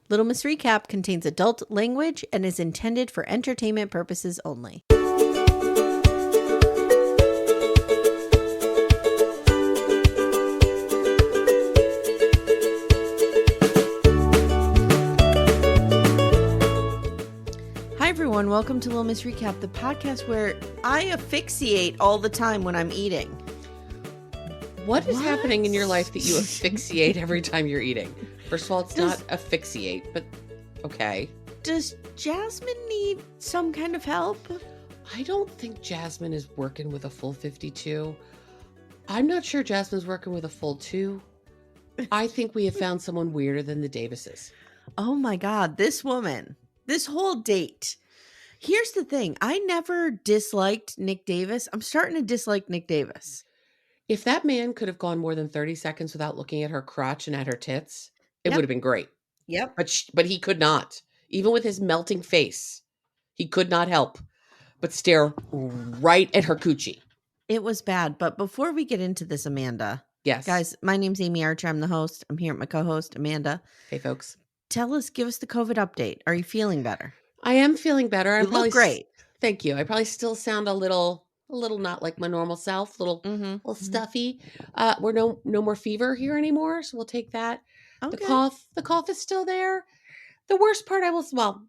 Little Miss Recap contains adult language and is intended for entertainment purposes only. Hi everyone, welcome to Little Miss Recap, the podcast where I asphyxiate all the time when I'm eating. What is happening in your life that you asphyxiate every time you're eating? First of all, it's not asphyxiate, but okay. Does Jasmine need some kind of help? I don't think Jasmine is working with a full 52. I'm not sure Jasmine's working with a full 2. I think we have found someone weirder than the Davises. Oh my God, this woman, this whole date. Here's the thing. I never disliked Nick Davis. I'm starting to dislike Nick Davis. If that man could have gone more than 30 seconds without looking at her crotch and at her tits, it would have been great. Yep. But he could not. Even with his melting face, he could not help but stare right at her coochie. It was bad. But before we get into this, Amanda. Yes. Guys, my name's Amye Archer. I'm the host. I'm here with my co-host, Amanda. Hey, folks. Give us the COVID update. Are you feeling better? I am feeling better. You look great. Thank you. I probably still sound a little not like my normal self, little stuffy. We're no more fever here anymore, so we'll take that. Okay. The cough is still there. The worst part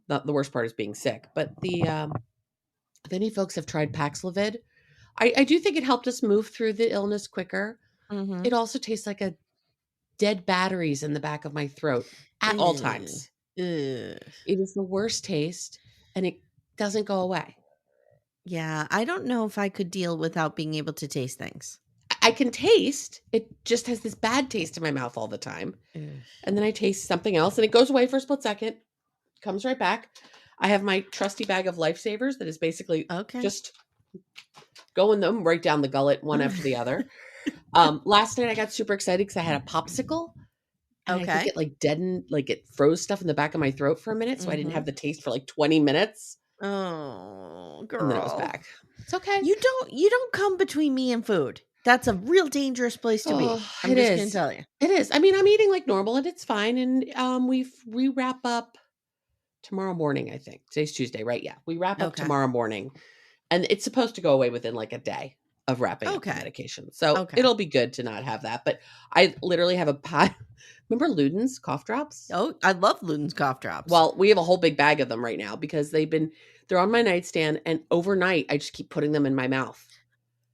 not the worst part is being sick, but if any folks have tried Paxlovid, I do think it helped us move through the illness quicker. Mm-hmm. It also tastes like a dead batteries in the back of my throat at all times. It is the worst taste, and it doesn't go away. Yeah, I don't know if I could deal without being able to taste things. I can taste. It just has this bad taste in my mouth all the time. And then I taste something else, and it goes away for a split second, comes right back. I have my trusty bag of Lifesavers that is basically just going them right down the gullet, one after the other. Last night I got super excited because I had a popsicle. And I think it deadened, it froze stuff in the back of my throat for a minute, so I didn't have the taste for 20 minutes. Oh, girl. And then it was back. It's okay. You don't come between me and food. That's a real dangerous place to be. I'm just going to tell you. It is. I mean, I'm eating like normal and it's fine. And we wrap up tomorrow morning, I think. Today's Tuesday, right? Yeah. We wrap up tomorrow morning. And it's supposed to go away within a day of wrapping up the medication. So it'll be good to not have that. But I literally have a pot. Remember Luden's cough drops? Oh, I love Luden's cough drops. Well, we have a whole big bag of them right now because they're on my nightstand, and overnight I just keep putting them in my mouth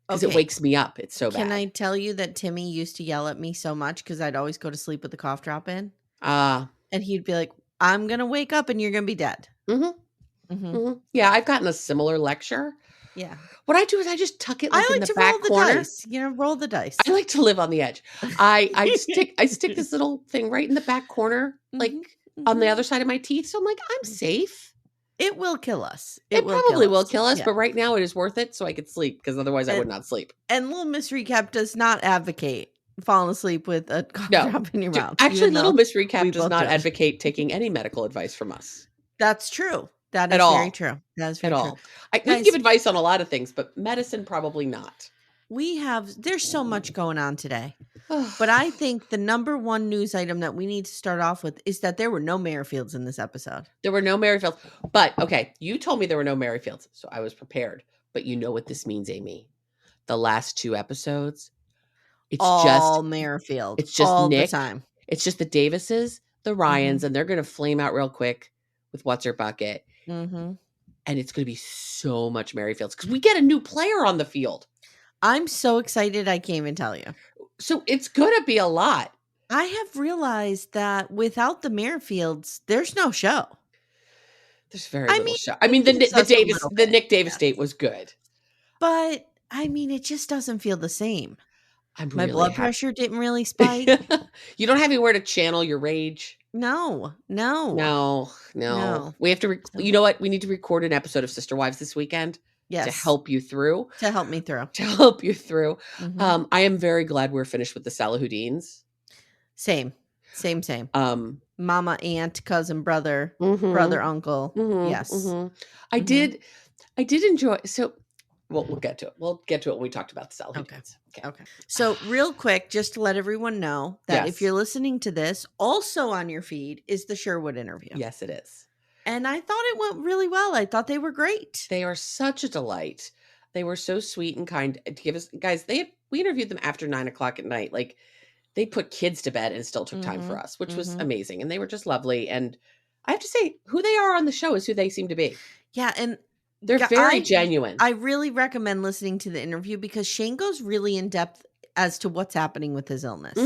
because it wakes me up. It's so bad. Can I tell you that Timmy used to yell at me so much because I'd always go to sleep with the cough drop in? And he'd be like, I'm going to wake up and you're going to be dead. Mm-hmm. Mm-hmm. Mm-hmm. Yeah, I've gotten a similar lecture. Yeah. What I do is I just tuck it in the back corner. Dice. Roll the dice. I like to live on the edge. I stick this little thing right in the back corner, on the other side of my teeth. So I'm like, I'm safe. It will kill us. It probably will kill us, but right now it is worth it so I could sleep because otherwise I would not sleep. And Little Miss Recap does not advocate falling asleep with a cough drop in your mouth. Actually, Little Miss Recap does not advocate taking any medical advice from us. That's true. That is very true. That is very true. I can give advice on a lot of things, but medicine probably not. There's so much going on today. But I think the number one news item that we need to start off with is that there were no Merrifields in this episode. There were no Merrifields. But, you told me there were no Merrifields, so I was prepared. But you know what this means, Amy. The last 2 episodes, it's all Merrifield. It's just all Nick. The time. It's just the Davises, the Ryans, and they're going to flame out real quick with What's Her Bucket. Mm-hmm. And it's going to be so much Merrifields because we get a new player on the field. I'm so excited I can't even tell you. So it's going to be a lot. I have realized that without the Merrifields, there's no show. There's very little show. I mean, the Nick Davis date was good. But, I mean, it just doesn't feel the same. My really blood pressure didn't really spike. You don't have anywhere to channel your rage. No. We have to, you know what? We need to record an episode of Sister Wives this weekend. Yes. To help you through. To help me through. Mm-hmm. I am very glad we're finished with the Salahuddins. Same. Mama, aunt, cousin, brother, brother, uncle. Yes. I did enjoy. So We'll get to it. We'll get to it when we talked about the Salahuddins. Okay. So real quick, just to let everyone know that if you're listening to this, also on your feed is the Sherwood interview. Yes, it is. And I thought it went really well. I thought they were great. They are such a delight. They were so sweet and kind to give us, guys, we interviewed them after 9:00 at night. Like, they put kids to bed and still took time for us, which was amazing. And they were just lovely. And I have to say, who they are on the show is who they seem to be. Yeah. And they're very genuine. I really recommend listening to the interview because Shane goes really in depth as to what's happening with his illness.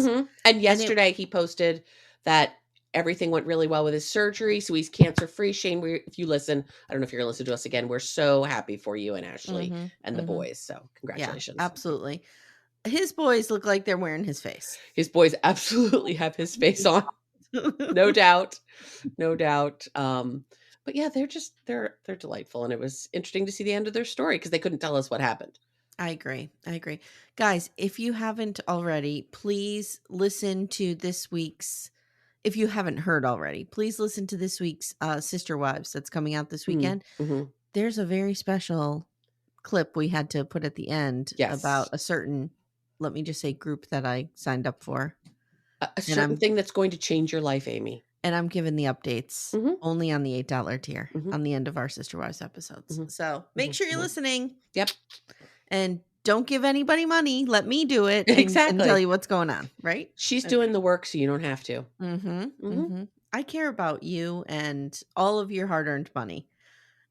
And yesterday he posted that everything went really well with his surgery. So he's cancer free. Shane, if you listen, I don't know if you're going to listen to us again. We're so happy for you and Ashley and the boys. So congratulations. Yeah, absolutely. His boys look like they're wearing his face. His boys absolutely have his face on. No doubt. No doubt. But yeah, they're delightful. And it was interesting to see the end of their story because they couldn't tell us what happened. I agree. Guys, if you haven't already, please listen to this week's, if you haven't heard already, please listen to this week's Sister Wives that's coming out this weekend. There's a very special clip we had to put at the end about a certain, let me just say, group that I signed up for. A certain thing that's going to change your life, Amy. And I'm giving the updates only on the $8 tier on the end of our Sister Wives episodes. So make sure you're listening. Yep. And don't give anybody money. Let me do it and tell you what's going on, right? She's doing the work so you don't have to. I care about you and all of your hard-earned money.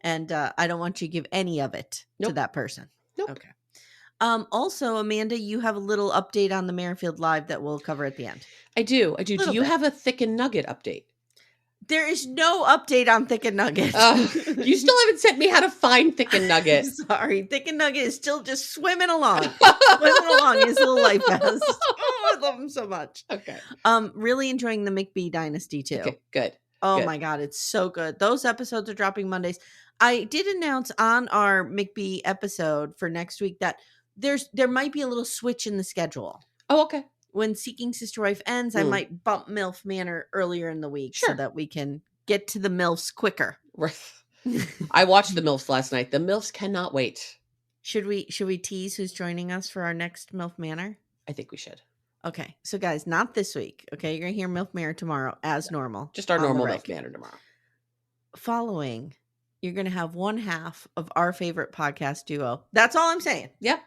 And I don't want you to give any of it to that person. Okay. Also, Amanda, you have a little update on the Merrifield Live that we'll cover at the end. I do. Do you have a Thick and Nugget update? There is no update on Thick and Nugget. You still haven't sent me how to find Thick and Nugget. Sorry. Thick and Nugget is still just swimming along. His little life vest. Oh, I love him so much. Okay. Really enjoying the McBee Dynasty too. Okay, good. Oh my God, it's so good. Those episodes are dropping Mondays. I did announce on our McBee episode for next week that there might be a little switch in the schedule. Oh, okay. When Seeking Sister Wife ends, I might bump MILF Manor earlier in the week so that we can get to the MILFs quicker. I watched the MILFs last night. The MILFs cannot wait. Should we tease who's joining us for our next MILF Manor? I think we should. Okay. So guys, not this week. Okay. You're going to hear MILF Manor tomorrow as normal. Just our normal MILF Manor tomorrow. Following, you're going to have one half of our favorite podcast duo. That's all I'm saying. Yep.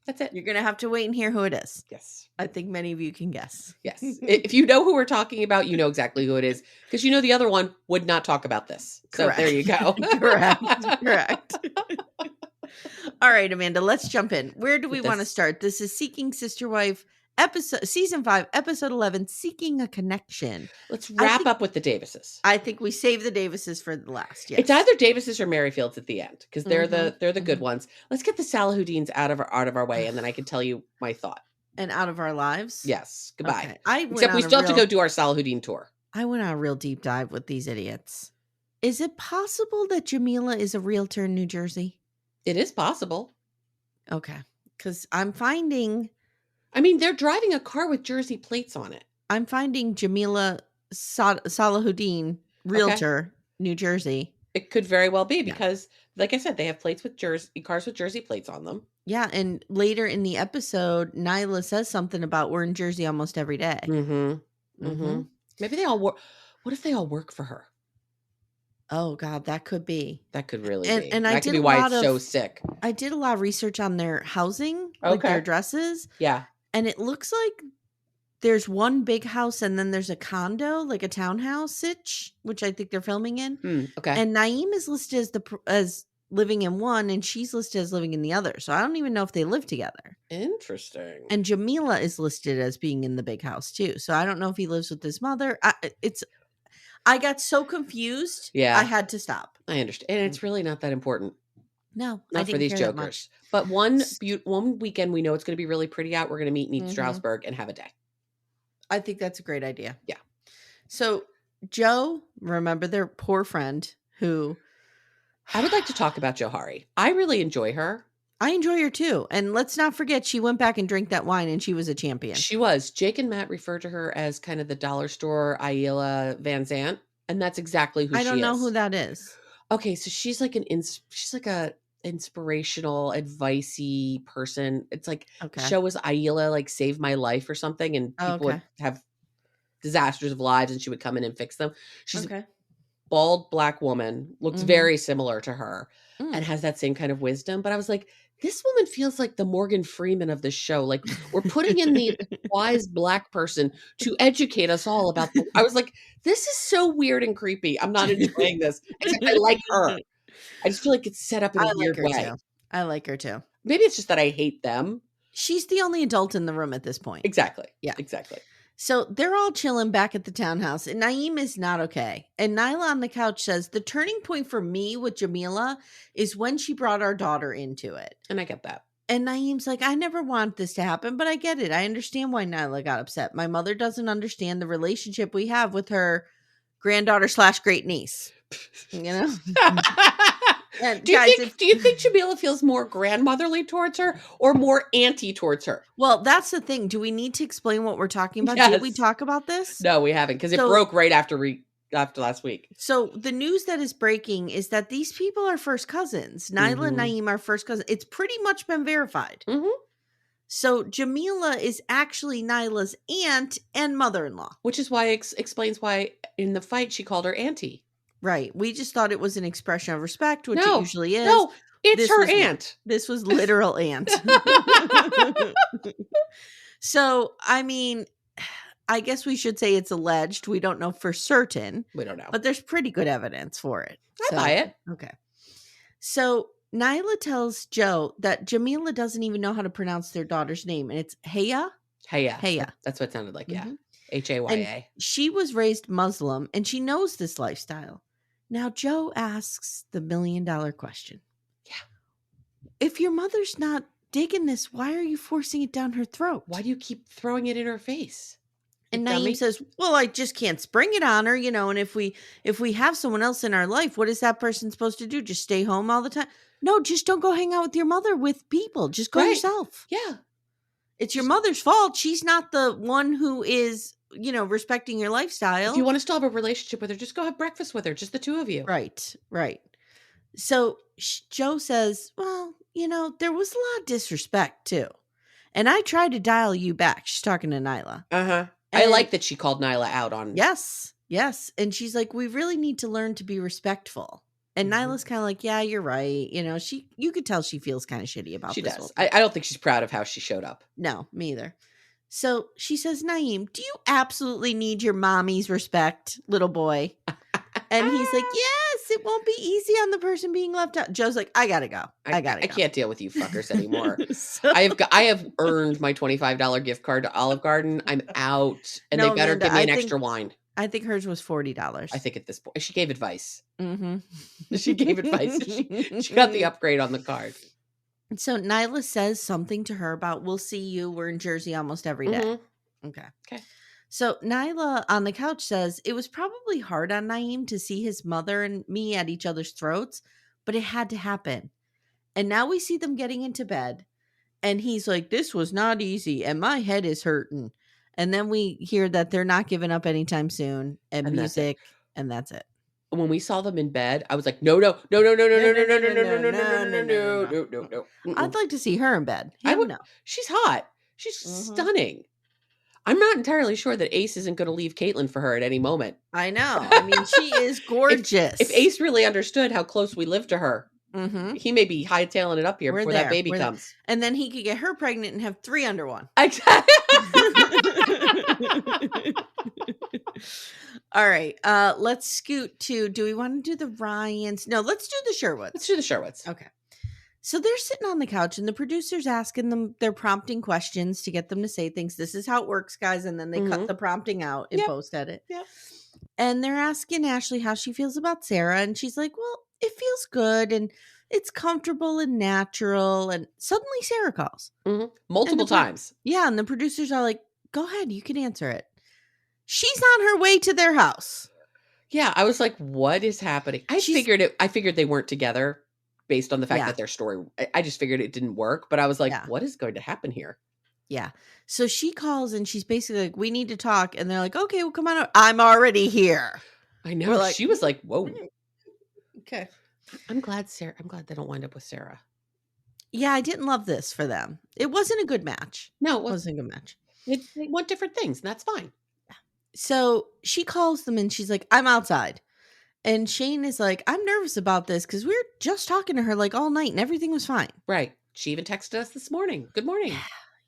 That's it. You're going to have to wait and hear who it is. Yes. I think many of you can guess. Yes. If you know who we're talking about, you know exactly who it is. Because you know the other one would not talk about this. So there you go. Correct. All right, Amanda, let's jump in. Where do we want to start? This is Seeking Sister Wife season 5, episode 11, Seeking a Connection. Let's wrap up with the Davises. I think we save the Davises for the last. Yes. It's either Davises or Merrifields at the end because they're the good ones. Let's get the Salahuddins out of our way, and then I can tell you my thought. And out of our lives. Yes. Goodbye. Okay. Except we still have to go do our Salahuddin tour. I went on a real deep dive with these idiots. Is it possible that Jameelah is a realtor in New Jersey? It is possible. Okay, because I'm finding. I mean, they're driving a car with Jersey plates on it. I'm finding Jameelah Salahuddin, realtor, New Jersey. It could very well be because, like I said, they have plates with cars with Jersey plates on them. Yeah, and later in the episode, Nyla says something about we're in Jersey almost every day. Maybe they all work. What if they all work for her? Oh God, that could be. That could really be. And that could be why it's so sick. I did a lot of research on their housing, like their addresses. Yeah. And it looks like there's one big house and then there's a condo, like a townhouse which I think they're filming in. Okay. And Naeem is listed as living in one and she's listed as living in the other. So I don't even know if they live together. Interesting. And Jameelah is listed as being in the big house too. So I don't know if he lives with his mother. I got so confused. Yeah. I had to stop. I understand. And it's really not that important. No, not for these jokers. But one weekend we know it's going to be really pretty out. We're going to meet in Strasbourg and have a day. I think that's a great idea. Yeah. So Joe, remember their poor friend who... I would like to talk about Johari. I really enjoy her. I enjoy her too. And let's not forget, she went back and drank that wine and she was a champion. She was. Jake and Matt referred to her as kind of the dollar store Ayla Van Zant. And that's exactly who she is. I don't know who that is. Okay, so she's like an inspirational, advice-y person. It's like the Okay. show was Aila, like Save My Life or something, and people would have disasters of lives and she would come in and fix them. She's a bald black woman, looks very similar to her and has that same kind of wisdom. But I was like, this woman feels like the Morgan Freeman of the show. Like we're putting in the wise black person to educate us all about I was like, this is so weird and creepy. I'm not enjoying this. Except I like her. I just feel like it's set up in a weird way. Too. I like her too. Maybe it's just that I hate them. She's the only adult in the room at this point. Exactly. Yeah. Exactly. So they're all chilling back at the townhouse, and Naeem is not okay. And Nyla on the couch says, the turning point for me with Jameelah is when she brought our daughter into it. And I get that. And Naeem's like, I never want this to happen, but I get it. I understand why Nyla got upset. My mother doesn't understand the relationship we have with her granddaughter / great niece. You know? Do you think Jameelah feels more grandmotherly towards her or more auntie towards her? Well, that's the thing. Do we need to explain what we're talking about? Yes. Did we talk about this? No, we haven't, because it broke right after last week. So the news that is breaking is that these people are first cousins. Nyla and Naeem are first cousins. It's pretty much been verified. So Jameelah is actually Nyla's aunt and mother-in-law. Which is why explains why in the fight she called her auntie. Right. We just thought it was an expression of respect, which it usually is. No, it's her aunt. This was literal aunt. So, I mean, I guess we should say it's alleged. We don't know for certain. We don't know. But there's pretty good evidence for it. I buy it. Okay. So Nyla tells Joe that Jameelah doesn't even know how to pronounce their daughter's name. And it's Haya. Haya. That's what it sounded like. Yeah. Haya. And she was raised Muslim and she knows this lifestyle. Now, Joe asks the $1 million question. Yeah. If your mother's not digging this, why are you forcing it down her throat? Why do you keep throwing it in her face? And Naeem says, well, I just can't spring it on her, you know, and if we have someone else in our life, what is that person supposed to do? Just stay home all the time? No, just don't go hang out with your mother with people. Just go yourself. Yeah. It's your mother's fault. She's not the one who is, you know, respecting your lifestyle. If you want to still have a relationship with her, just go have breakfast with her. Just the two of you. Right. So Joe says, well, you know, there was a lot of disrespect too. And I tried to dial you back. She's talking to Nyla. Uh-huh. I like that she called Nyla out on. Yes. And she's like, we really need to learn to be respectful. And Nyla's kind of like, yeah, you're right. You know, you could tell she feels kind of shitty about this. She does. I don't think she's proud of how she showed up. No, me either. So she says, Naeem, do you absolutely need your mommy's respect, little boy? And he's like, yes, it won't be easy on the person being left out. Joe's like, I gotta go. I can't deal with you fuckers anymore. I have earned my $25 gift card to Olive Garden. I'm out. And they better give me an extra wine. I think hers was $40. I think at this point. She gave advice. Mm-hmm. She gave advice. She got the upgrade on the card. So Nyla says something to her about, we'll see you. We're in Jersey almost every day. Okay. So Nyla on the couch says, it was probably hard on Naeem to see his mother and me at each other's throats, but it had to happen. And now we see them getting into bed. And he's like, this was not easy. And my head is hurting. And then we hear that they're not giving up anytime soon. And music. And that's it. When we saw them in bed, I was like, no. I'd like to see her in bed. I would know. She's hot. She's stunning. I'm not entirely sure that Ace isn't going to leave Caitlin for her at any moment. I know. I mean, she is gorgeous. If Ace really understood how close we live to her, he may be hightailing it up here before that baby comes. And then he could get her pregnant and have 3 under 1. Exactly. All right. Let's scoot to, do we want to do the Ryans? No, let's do the Sherwoods. Let's do the Sherwoods. Okay. So they're sitting on the couch and the producer's asking them, they're prompting questions to get them to say things. This is how it works, guys. And then they cut the prompting out in post edit. Yep. And they're asking Ashley how she feels about Sara. And she's like, well, it feels good. And it's comfortable and natural. And suddenly Sara calls. Multiple times. Yeah. And the producers are like, go ahead. You can answer it. She's on her way to their house. Yeah. I was like, what is happening? I figured they weren't together based on the fact that their story, I just figured it didn't work. But I was like, what is going to happen here? Yeah. So she calls and she's basically like, we need to talk. And they're like, okay, well, come on. I'm already here. I know. She was like, whoa. Okay. I'm glad they don't wind up with Sara. Yeah, I didn't love this for them. It wasn't a good match. No, it wasn't a good match. They want different things, and that's fine. So she calls them and she's like, I'm outside. And Shane is like, I'm nervous about this because we were just talking to her like all night and everything was fine. Right. She even texted us this morning. Good morning.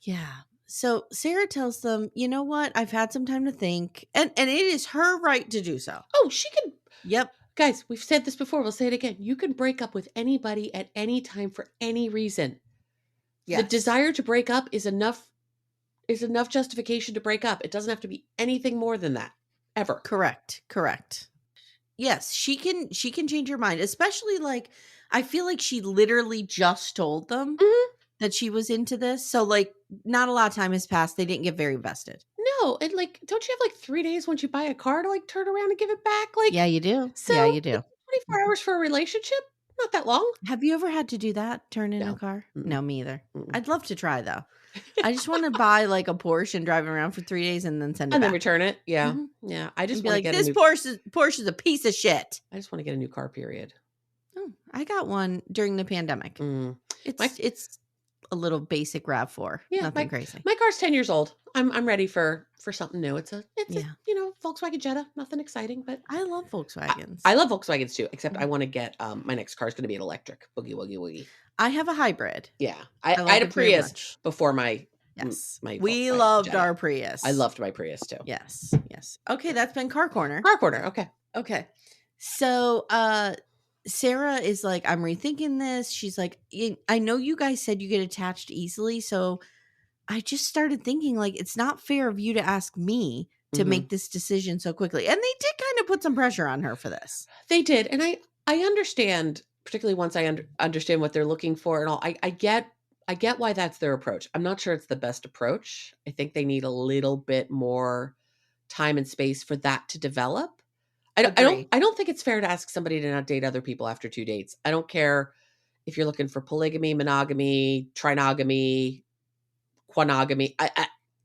Yeah. So Sara tells them, you know what? I've had some time to think. And it is her right to do so. Oh, she can. Yep. Guys, we've said this before. We'll say it again. You can break up with anybody at any time for any reason. Yes. The desire to break up is enough justification to break up. It doesn't have to be anything more than that. Ever. Correct. Yes, she can change her mind, especially like I feel like she literally just told them that she was into this. So like not a lot of time has passed. They didn't get very vested. No, and like don't you have like 3 days once you buy a car to like turn around and give it back? Like yeah, you do. So yeah, you do. 24 hours for a relationship? Not that long. Have you ever had to do that? Turn in a car? No, me either. I'd love to try though. I just want to buy like a Porsche and drive around for 3 days and then send it and back. then return it. Yeah. Yeah. I just want to get this Porsche is a piece of shit. I just want to get a new car, period. Oh, I got one during the pandemic. It's a little basic RAV4. Yeah, nothing crazy. My car's 10 years old. I'm ready for something new. It's a Volkswagen Jetta. Nothing exciting, but I love Volkswagens. I love Volkswagens too, except I want to get my next car is going to be an electric. Boogie woogie woogie. I have a hybrid. Yeah. I had a Prius before my we loved our Prius. I loved my Prius too. Yes. Okay, that's been Car Corner. Okay. So Sara is like, I'm rethinking this. She's like, I know you guys said you get attached easily, so I just started thinking like it's not fair of you to ask me to make this decision so quickly. And they did kind of put some pressure on her for this. They did. And I understand, particularly once I understand what they're looking for and all. I get why that's their approach. I'm not sure it's the best approach. I think they need a little bit more time and space for that to develop. I don't think it's fair to ask somebody to not date other people after 2 dates. I don't care if you're looking for polygamy, monogamy, trinogamy, quinogamy.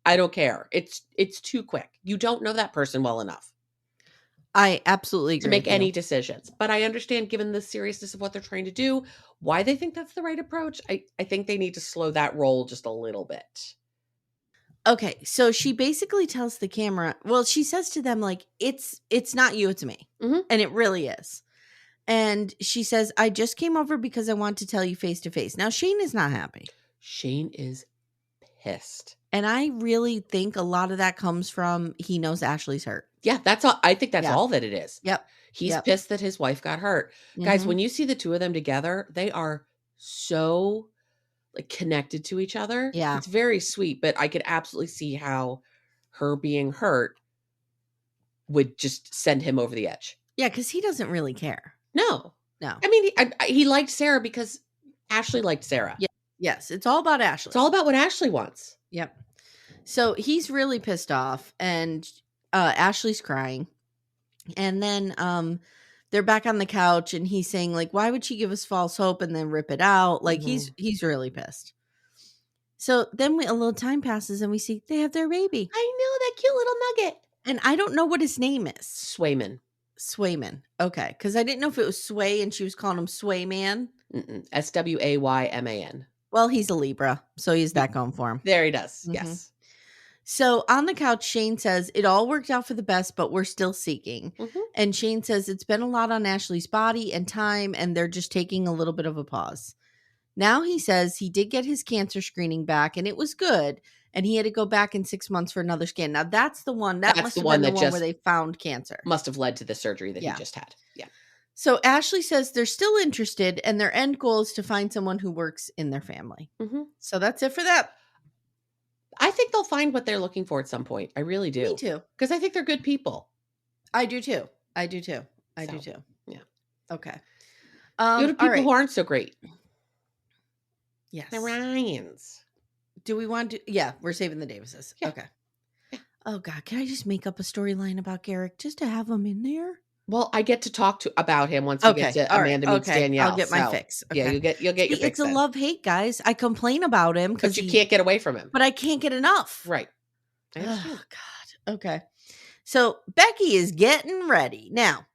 I don't care. It's too quick. You don't know that person well enough. I absolutely agree to make any decisions. But I understand, given the seriousness of what they're trying to do, why they think that's the right approach. I think they need to slow that roll just a little bit. Okay, so she basically tells the camera, well, she says to them, like, it's not you, it's me. And it really is. And she says, I just came over because I want to tell you face to face. Now, Shane is not happy. Shane is pissed. And I really think a lot of that comes from he knows Ashley's hurt. Yeah, that's all. I think that's all that it is. Yep. He's pissed that his wife got hurt. Guys, when you see the two of them together, they are so like connected to each other. Yeah. It's very sweet, but I could absolutely see how her being hurt would just send him over the edge. Yeah, because he doesn't really care. No. I mean, he liked Sara because Ashley liked Sara. Yeah. Yes, it's all about Ashley. It's all about what Ashley wants. Yep. So he's really pissed off, and Ashley's crying. And then they're back on the couch, and he's saying, like, why would she give us false hope and then rip it out? Like, he's really pissed. So then a little time passes, and we see they have their baby. I know, that cute little nugget. And I don't know what his name is. Swayman. Okay, because I didn't know if it was Sway, and she was calling him Swayman. Swayman. Well, he's a Libra, so he's that going for him. There he does. Yes. So on the couch, Shane says, it all worked out for the best, but we're still seeking. And Shane says, it's been a lot on Ashley's body and time, and they're just taking a little bit of a pause. Now he says he did get his cancer screening back, and it was good, and he had to go back in 6 months for another scan. Now, that's the one. That must have been the one where they found cancer. Must have led to the surgery that he just had. Yeah. So Ashley says they're still interested, and their end goal is to find someone who works in their family. So that's it for that. I think they'll find what they're looking for at some point. I really do. Me too. Because I think they're good people. I do too. Yeah. Okay. Good people who aren't so great. Yes. The Ryans. Do we want to? Yeah, we're saving the Davises. Yeah. Okay. Yeah. Oh God, can I just make up a storyline about Garrick just to have him in there? Well, I get to talk about him once we get to Amanda meets Danielle. I'll get my fix. Okay. Yeah, you'll get your fix. It's a love-hate, guys. I complain about him because you can't get away from him. But I can't get enough. Right. Oh God. Okay. So Becky is getting ready now.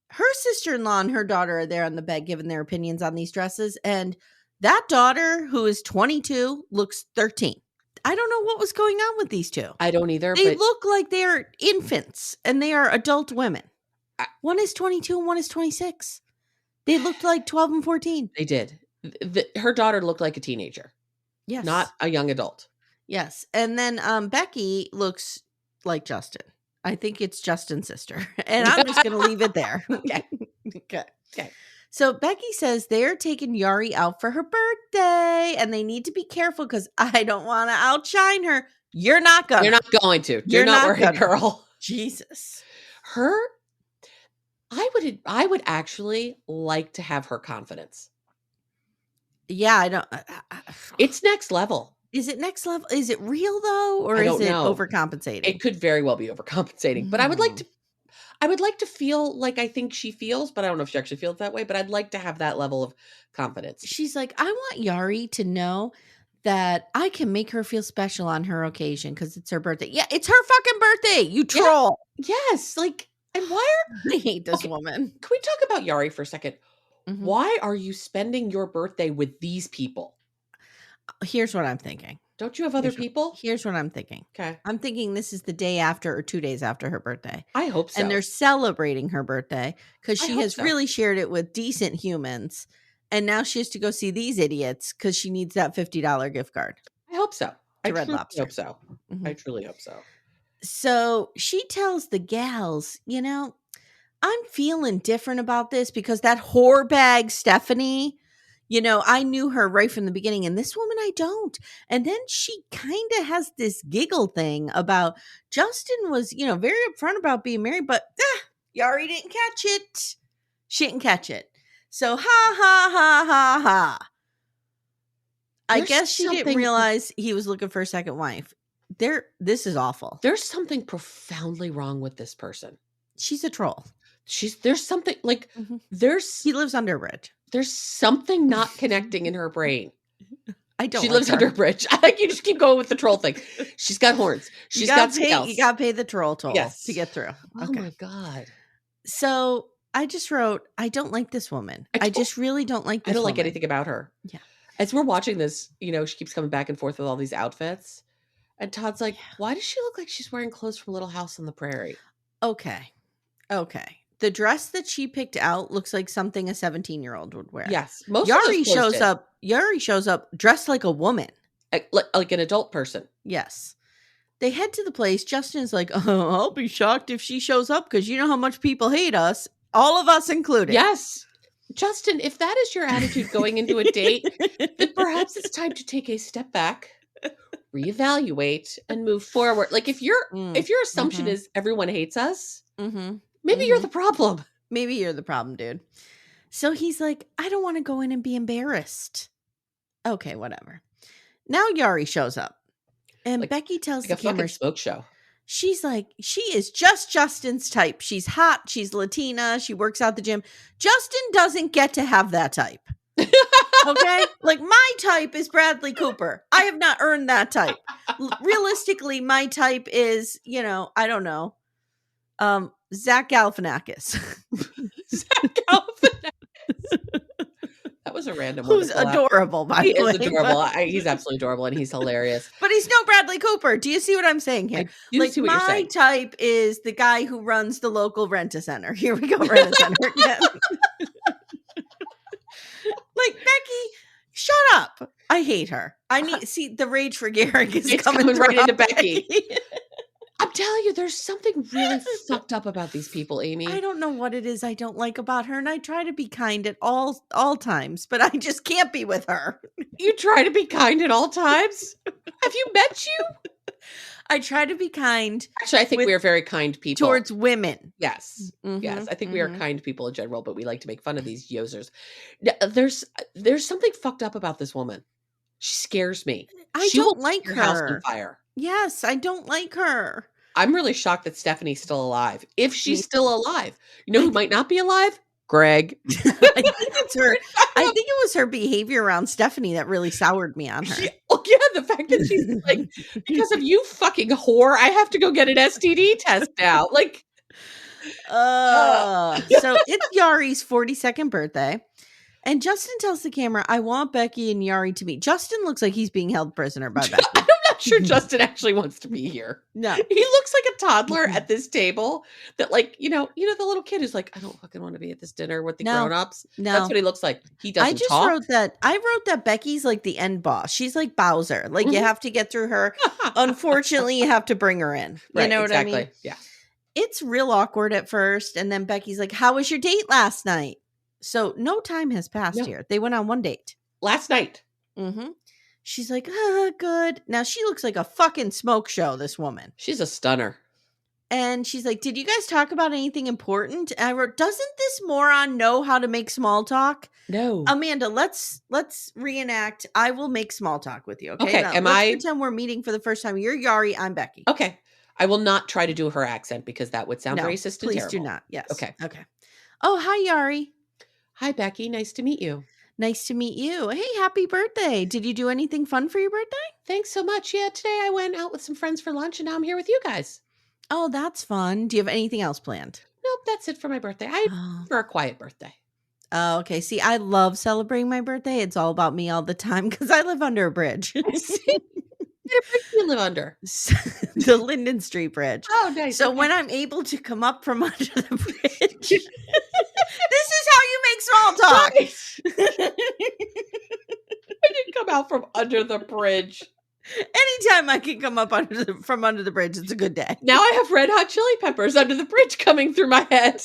her sister-in-law and her daughter are there on the bed giving their opinions on these dresses, and that daughter, who is 22, looks 13. I don't know what was going on with these two. I don't either. They look like they are infants, and they are adult women. One is 22 and one is 26. They looked like 12 and 14. They did. Her daughter looked like a teenager. Yes. Not a young adult. Yes. And then Becky looks like Justin. I think it's Justin's sister. And I'm just going to leave it there. Okay. Okay. So Becky says they're taking Yary out for her birthday and they need to be careful because I don't want to outshine her. You're not going to. You're not going to. You're not worried, girl. Jesus. I would actually like to have her confidence. Yeah, I don't. It's next level. Is it next level? Is it real though, or is it overcompensating? It could very well be overcompensating. But I would like to feel like I think she feels, but I don't know if she actually feels that way. But I'd like to have that level of confidence. She's like, I want Yary to know that I can make her feel special on her occasion because it's her birthday. Yeah, it's her fucking birthday. You troll. Yeah. Yes, and why I hate this woman. Can we talk about Yary for a second? Mm-hmm. Why are you spending your birthday with these people? Here's what I'm thinking. Don't you have other people? Here's what I'm thinking. Okay. I'm thinking this is the day after or 2 days after her birthday. I hope so. And they're celebrating her birthday because she has really shared it with decent humans. And now she has to go see these idiots because she needs that $50 gift card. I hope so. To Red Lobster. I hope so. Mm-hmm. I truly hope so. So she tells the gals, I'm feeling different about this because that whore bag Stephanie, I knew her right from the beginning, and this woman I don't. And then she kind of has this giggle thing about Justin was, very upfront about being married, but Yary didn't catch it. She didn't catch it. So ha, ha, ha, ha, ha. I guess she didn't realize he was looking for a second wife. This is awful. There's something profoundly wrong with this person. She's a troll. There's something he lives under a bridge. There's something not connecting in her brain. I don't. She lives under a bridge. I like you just keep going with the troll thing. She's got horns. She's got scales. You got to pay the troll toll to get through. Oh my God. So I just wrote, I don't like this woman. I just really don't like this woman. I don't like anything about her. Yeah. As we're watching this, she keeps coming back and forth with all these outfits. And Todd's like, why does she look like she's wearing clothes from Little House on the Prairie? Okay. The dress that she picked out looks like something a 17-year-old would wear. Yes. Yary shows up dressed like a woman. Like an adult person. Yes. They head to the place. Justin's like, oh, I'll be shocked if she shows up because you know how much people hate us. All of us included. Yes. Justin, if that is your attitude going into a date, then perhaps it's time to take a step back, reevaluate, and move forward. Like if your assumption is everyone hates us, maybe you're the problem. Maybe you're the problem, dude. So he's like, I don't want to go in and be embarrassed. Okay, whatever. Now Yary shows up. And Becky tells the camera, smoke show. She's like, she is just Justin's type. She's hot. She's Latina. She works out the gym. Justin doesn't get to have that type. Okay? Like my type is Bradley Cooper. I have not earned that type. Realistically, my type is, I don't know. Zach Galifianakis. Zach Galifianakis. That was a random one. Who's adorable, by the way. He is adorable. He's absolutely adorable, and he's hilarious. But he's no Bradley Cooper. Do you see what I'm saying here? Like see what you're saying. My type is the guy who runs the local rent-a-center. Here we go, rent-a-center again. Like, Becky, shut up. I hate her. See, the rage for Garrick is coming right into Becky. I'm telling you, there's something really fucked up about these people, Amy. I don't know what it is I don't like about her, and I try to be kind at all times, but I just can't be with her. You try to be kind at all times? Have you met you? I try to be kind. Actually, I think we are very kind people. Towards women. Yes. Yes. I think we are kind people in general, but we like to make fun of these yosers. There's something fucked up about this woman. She scares me. I don't like her. House on fire. Yes, I don't like her. I'm really shocked that Stephanie's still alive. If she's still alive. You know who might not be alive? Greg. I think it's her. I think it was her behavior around Stephanie that really soured me on her. The fact that she's like, because of you fucking whore, I have to go get an STD test now. Like, So it's Yari's 42nd birthday. And Justin tells the camera, I want Becky and Yary to meet. Justin looks like he's being held prisoner by Becky. I'm not sure Justin actually wants to be here. No. He looks like a toddler at this table that, like, you know, the little kid who's like, I don't fucking want to be at this dinner with the grown-ups. No. That's what he looks like. He doesn't talk. I wrote that Becky's like the end boss. She's like Bowser. Like, you have to get through her. Unfortunately, you have to bring her in. You know what I mean? Yeah. It's real awkward at first. And then Becky's like, how was your date last night? So no time has passed here. They went on one date. Last night. Mm-hmm. She's like, good. Now she looks like a fucking smoke show, this woman. She's a stunner. And she's like, did you guys talk about anything important? And I wrote, doesn't this moron know how to make small talk? No. Amanda, let's reenact. I will make small talk with you. Okay. Okay. Now, let's pretend we're meeting for the first time. You're Yary. I'm Becky. Okay. I will not try to do her accent because that would sound racist and terrible. Please do not. Yes. Okay. Oh, hi, Yary. Hi, Becky. Nice to meet you. Nice to meet you. Hey, happy birthday. Did you do anything fun for your birthday? Thanks so much. Yeah, today I went out with some friends for lunch and now I'm here with you guys. Oh, that's fun. Do you have anything else planned? Nope, that's it for my birthday. I for a quiet birthday. Oh, okay. See, I love celebrating my birthday. It's all about me all the time because I live under a bridge. What bridge do you live under? The Linden Street Bridge. Oh, nice. So when I'm able to come up from under the bridge, this is how you make small talk. Nice. I didn't come out from under the bridge. Anytime I can come up from under the bridge, it's a good day. Now I have Red Hot Chili Peppers under the bridge coming through my head.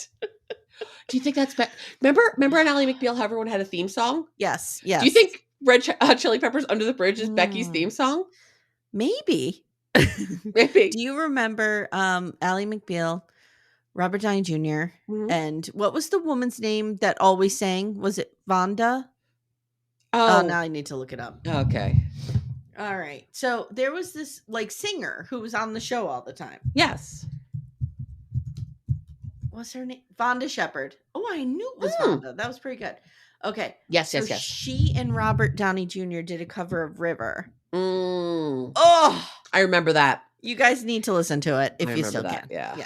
Do you think that's remember on Ally McBeal how everyone had a theme song? Yes. Do you think Red Hot Chili Peppers Under the Bridge is Becky's theme song? Maybe. Maybe. Do you remember Ally McBeal, Robert Downey Jr., and what was the woman's name that always sang? Was it Vonda? Oh, now I need to look it up. Okay. All right. So there was this like singer who was on the show all the time. Yes. What's her name? Vonda Shepard. Oh, I knew it was Vonda. That was pretty good. Okay. Yes. She and Robert Downey Jr. did a cover of River. Oh, I remember that. You guys need to listen to it if you still can. Yeah.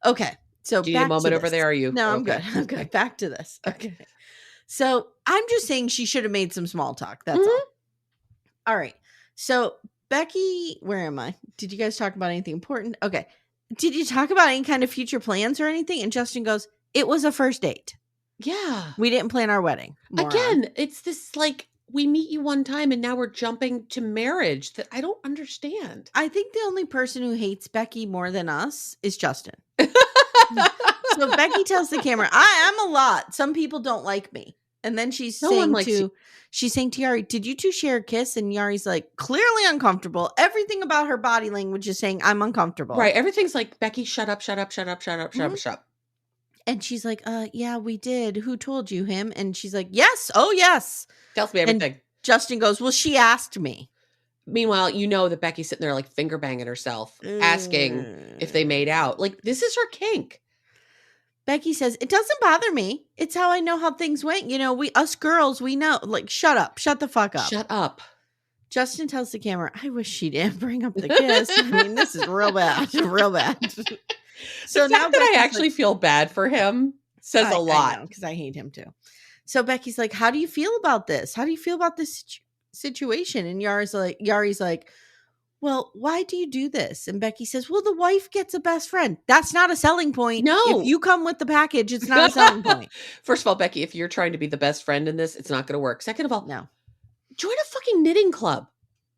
Okay. So do you need a moment over there? Are you? No, I'm good. I'm good. Back to this. Okay. So I'm just saying she should have made some small talk. That's all. All right. So Becky, where am I? Did you guys talk about anything important? Okay. Did you talk about any kind of future plans or anything? And Justin goes, it was a first date. Yeah. We didn't plan our wedding. Again, it's this like, we meet you one time and now we're jumping to marriage that I don't understand. I think the only person who hates Becky more than us is Justin. So Becky tells the camera, I am a lot. Some people don't like me. And then she's saying to Yary, did you two share a kiss? And Yari's like, clearly uncomfortable. Everything about her body language is saying, I'm uncomfortable. Right. Everything's like, Becky, shut up. And she's like, yeah, we did. Who told you? Him? And she's like, yes. Oh, yes. Tells me everything. And Justin goes, well, she asked me. Meanwhile, you know that Becky's sitting there like finger banging herself, asking if they made out. Like, this is her kink. Becky says, it doesn't bother me. It's how I know how things went. You know, us girls, we know. Like, shut up. Shut the fuck up. Shut up. Justin tells the camera, I wish she didn't bring up the kiss. I mean, this is real bad. Real bad. So now that I actually feel bad for him says a lot. Because I hate him too. So Becky's like, how do you feel about this? How do you feel about this situation? And Yari's like, well, why do you do this? And Becky says, well, the wife gets a best friend. That's not a selling point. No. If you come with the package, it's not a selling point. First of all, Becky, if you're trying to be the best friend in this, it's not going to work. Second of all, no. Join a fucking knitting club.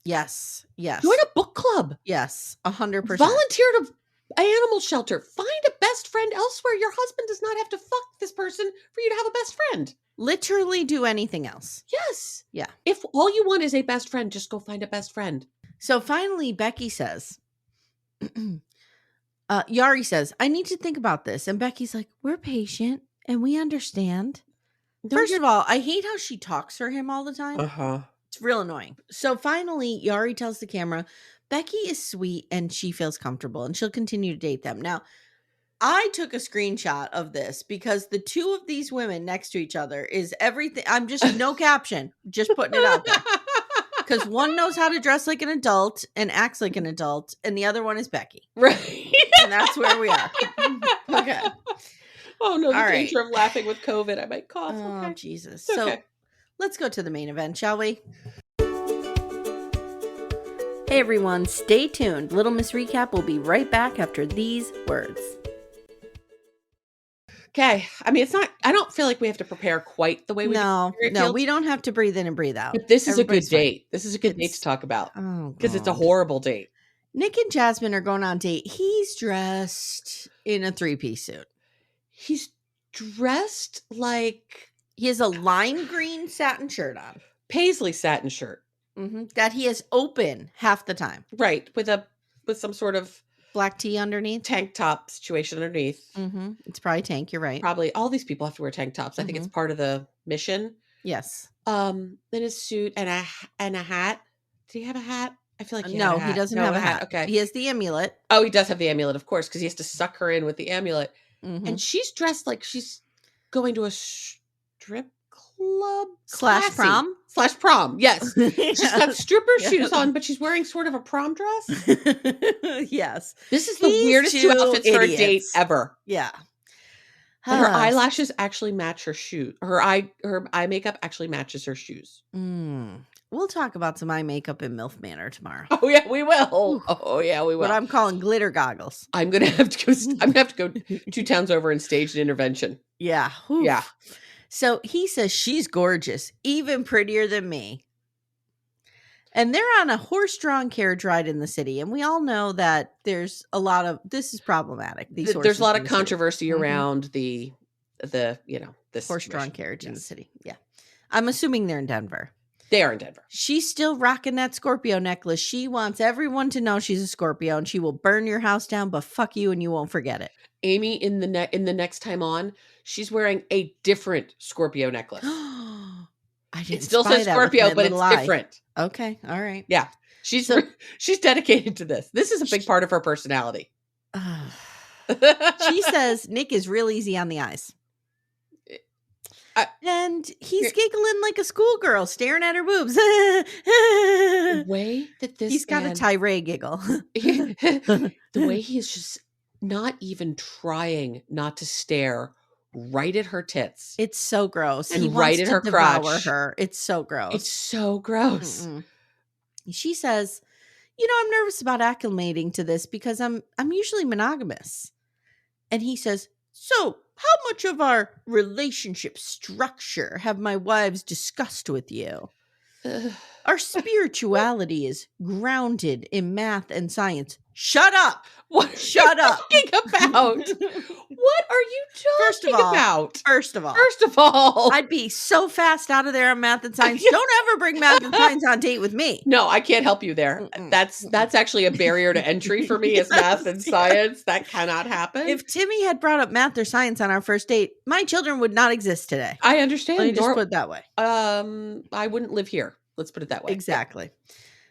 Yes. Yes. Join a book club. Yes. 100%. Volunteer to animal shelter. Find a best friend elsewhere. Your husband does not have to fuck this person for you to have a best friend. Literally do anything else. Yes. Yeah. If all you want is a best friend, just go find a best friend. So finally, Becky says, Yary says, I need to think about this. And Becky's like, we're patient and we understand. First of all, I hate how she talks for him all the time. It's real annoying. So finally, Yary tells the camera, Becky is sweet and she feels comfortable and she'll continue to date them. Now, I took a screenshot of this because the two of these women next to each other is everything. I'm just no caption, just putting it out there. Because one knows how to dress like an adult and acts like an adult, and the other one is Becky. Right. And that's where we are. Okay. Oh no, the danger of laughing with COVID. I might cough. Oh, okay. Jesus. It's So okay. let's go to the main event, shall we? Hey everyone, stay tuned. Little Miss Recap will be right back after these words. Okay. I mean, it's not, I don't feel like we have to prepare quite the way we do. No, we don't have to breathe in and breathe out. But this is a good date. This is a good date to talk about. Because it's a horrible date. Nick and Jasmine are going on a date. He's dressed in a 3-piece suit. He's dressed like... He has a lime green satin shirt on. Paisley satin shirt. That he has open half the time. Right. With some sort of... black tee underneath. Tank top situation underneath. It's probably tank. You're right. Probably. All these people have to wear tank tops. I think it's part of the mission. Yes. Then his suit and a hat. Did he have a hat? I feel like he doesn't have a hat. Okay. He has the amulet. Oh, he does have the amulet, of course, because he has to suck her in with the amulet. And she's dressed like she's going to a strip club / prom. Yes. She's got stripper shoes on, but she's wearing sort of a prom dress. Yes. This is the weirdest two outfits for a date ever. Yeah. And her eyelashes actually match her shoes. Her eye makeup actually matches her shoes. We'll talk about some eye makeup in MILF Manor tomorrow. Oh yeah, we will. Oh yeah, we will. What I'm calling glitter goggles. I'm gonna have to go 2 towns over and stage an intervention. Yeah. Oof. Yeah. So he says she's gorgeous, even prettier than me. And they're on a horse-drawn carriage ride in the city. And we all know that there's a lot of, this is problematic. There's a lot of controversy around the this horse-drawn carriage in the city. Yeah. I'm assuming they're in Denver. They are in Denver. She's still rocking that Scorpio necklace. She wants everyone to know she's a Scorpio and she will burn your house down, but fuck you and you won't forget it. Amy, in the next time on, she's wearing a different Scorpio necklace. It still says Scorpio, but it's different. Okay. All right. Yeah. She's dedicated to this. This is a big part of her personality. She says Nick is real easy on the eyes. And he's giggling like a schoolgirl, staring at her boobs. The way that he's got a tirade giggle. The way he's just not even trying not to stare right at her tits. It's so gross. And right at her crotch. Her. It's so gross. It's so gross. She says, I'm nervous about acclimating to this because I'm usually monogamous. And he says, so how much of our relationship structure have my wives discussed with you? Our spirituality is grounded in math and science. Shut up. What? Shut up. Talking about? What are you talking about? First of all, I'd be so fast out of there on math and science. Don't ever bring math and science on date with me. No, I can't help you there. That's actually a barrier to entry for me is math and science. That cannot happen. If Timmy had brought up math or science on our first date, my children would not exist today. I understand. Let me just put it that way. I wouldn't live here. Let's put it that way. Exactly.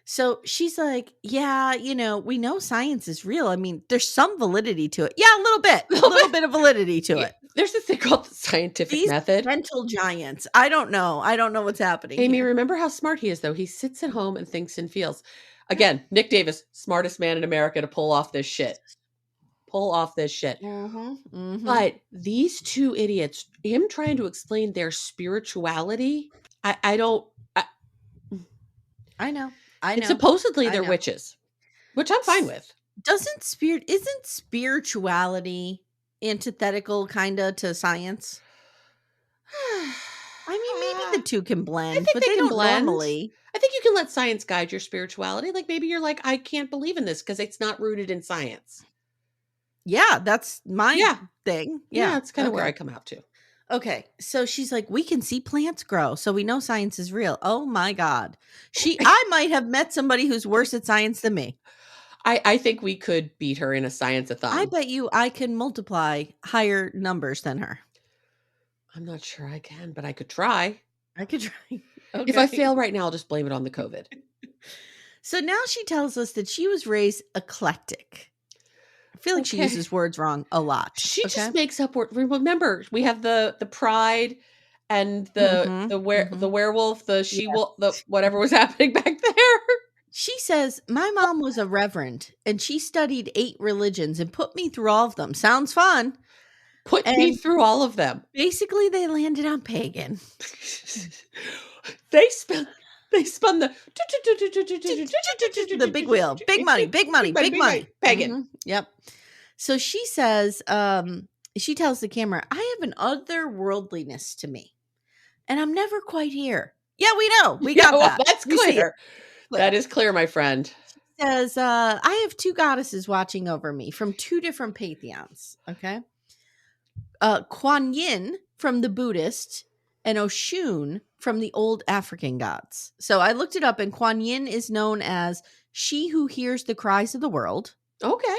So she's like, yeah, we know science is real. I mean, there's some validity to it. Yeah, a little bit. A little bit of validity to it. There's this thing called the scientific method. Mental giants. I don't know what's happening. Amy, remember how smart he is, though? He sits at home and thinks and feels. Again, Nick Davis, smartest man in America to pull off this shit. But these two idiots, him trying to explain their spirituality, I know. Supposedly they're witches, which I'm fine with. Isn't spirituality antithetical kind of to science? I mean, maybe the two can blend, but they don't normally. I think you can let science guide your spirituality. Like maybe you're like, I can't believe in this because it's not rooted in science. Yeah, that's my thing. Yeah, that's kind of where I come out to. Okay, so she's like, we can see plants grow, so we know science is real. Oh my God. I might have met somebody who's worse at science than me. I think we could beat her in a science-a-thon. I bet you I can multiply higher numbers than her. I'm not sure I can, but I could try. Okay. If I fail right now, I'll just blame it on the COVID. So now she tells us that she was raised eclectic. I feel like she uses words wrong a lot. She just makes up words. Remember, we have the pride and the werewolf, the she-wolf, the whatever was happening back there. She says, my mom was a reverend and she studied 8 religions and put me through all of them. Sounds fun. Put me through all of them. Basically, they landed on pagan. They spun the big wheel. Big money, big money, big money. Pagan. Mm-hmm. Yep. So she says, she tells the camera, I have an otherworldliness to me. And I'm never quite here. Yeah, we know. We got that. That's clear. That is clear, my friend. She says, I have 2 goddesses watching over me from 2 different pantheons. Okay. Kuan Yin from the Buddhist and Oshun from the old African gods. So I looked it up, and Kuan Yin is known as she who hears the cries of the world. Okay.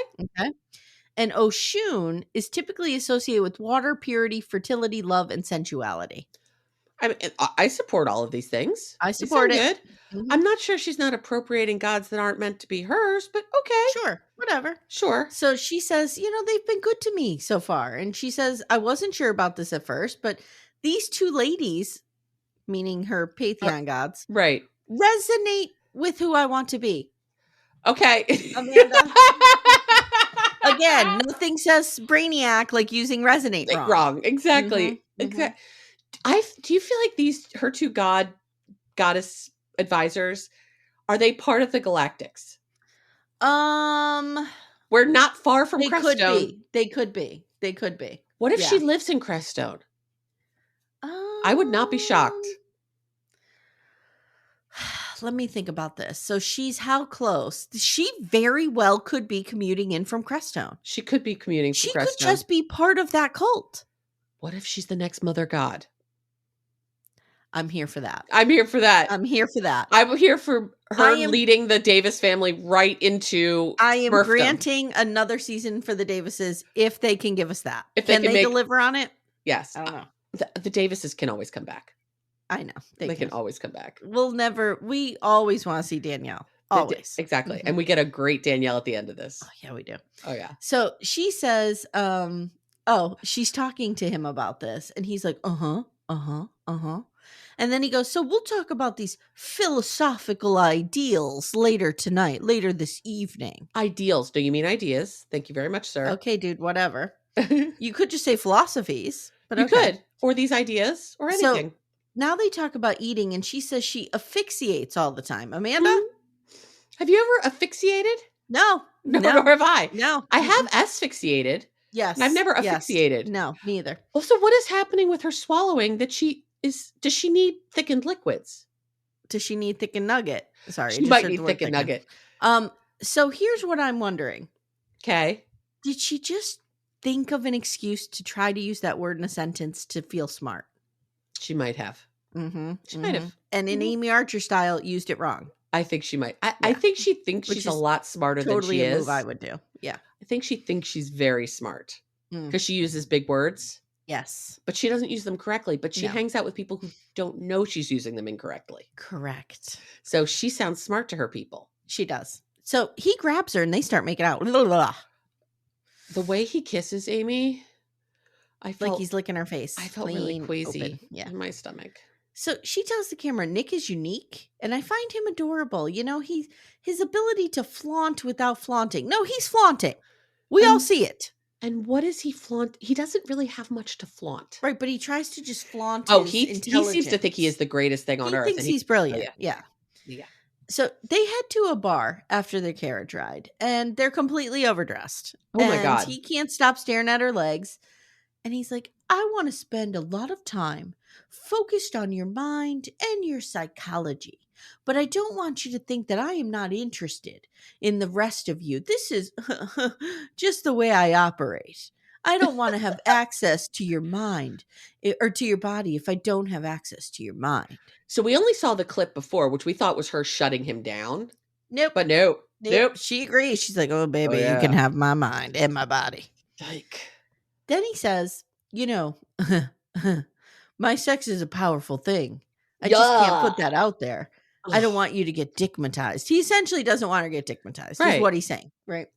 And Oshun is typically associated with water, purity, fertility, love, and sensuality. I mean, I support all of these things. I support it. Good. Mm-hmm. I'm not sure she's not appropriating gods that aren't meant to be hers, but okay. Sure. Whatever. Sure. So she says, they've been good to me so far. And she says, I wasn't sure about this at first, but these 2 ladies, meaning her pantheon gods, right, resonate with who I want to be. Okay. Amanda. Again, nothing says brainiac like using resonate wrong. Wrong. Exactly. Mm-hmm. Exactly. Do you feel like her 2 goddess advisors, are they part of the Galactics? We're not far from Creststone. They could be. What if she lives in Creststone? I would not be shocked. Let me think about this. So she's how close? She very well could be commuting in from Creststone. She could be commuting from Creststone. She could just be part of that cult. What if she's the next mother god? I'm here for that. I'm here for I'm here for her leading the Davis family right into I am Smurfdom. Granting another season for the Davises if they can give us that. If can they deliver on it? Yes. I don't know. The Davises can always come back. I know. They can always come back. We always want to see Danielle. Always. Exactly. Mm-hmm. And we get a great Danielle at the end of this. Oh, yeah, we do. Oh, yeah. So she says, she's talking to him about this. And he's like, And then he goes, so we'll talk about these philosophical ideals later this evening. Ideals. Do you mean ideas? Thank you very much, sir. Okay, dude, whatever. You could just say philosophies. But you could. Or these ideas or anything. So now they talk about eating, and she says she asphyxiates all the time. Amanda? Mm-hmm. Have you ever asphyxiated? No. Nor have I. No. I have asphyxiated. Yes. And I've never asphyxiated. No, neither. Well, so what is happening with her swallowing that does she need thickened liquids? Does she need thickened nugget? Sorry. She might need thickened nugget. So here's what I'm wondering. Okay. Did she just think of an excuse to try to use that word in a sentence to feel smart? She might have. Mm-hmm. She might have. And in Amye Archer style, used it wrong. I think she might. I think she thinks she's a lot smarter than she is. Totally a move I would do. Yeah. I think she thinks she's very smart because she uses big words. Yes. But she doesn't use them correctly. But she hangs out with people who don't know she's using them incorrectly. Correct. So she sounds smart to her people. She does. So he grabs her and they start making out. Blah, blah, blah. The way he kisses Amye, I felt like he's licking her face. I felt really queasy in my stomach. So she tells the camera, Nick is unique, and I find him adorable. His ability to flaunt without flaunting. No, he's flaunting. We all see it. And what is he flaunt? He doesn't really have much to flaunt. Right, but he tries to just flaunt he seems to think he is the greatest thing on earth. He thinks he's brilliant. Yeah. So they head to a bar after their carriage ride, and they're completely overdressed. Oh, my God. He can't stop staring at her legs. And he's like, I want to spend a lot of time focused on your mind and your psychology. But I don't want you to think that I am not interested in the rest of you. This is just the way I operate. I don't want to have access to your mind or to your body if I don't have access to your mind. So we only saw the clip before, which we thought was her shutting him down. Nope. But nope. She agrees. She's like, oh, baby, you can have my mind and my body. Yike. Then he says, my sex is a powerful thing. I just can't put that out there. I don't want you to get dickmatized. He essentially doesn't want her to get dickmatized, is what he's saying, right?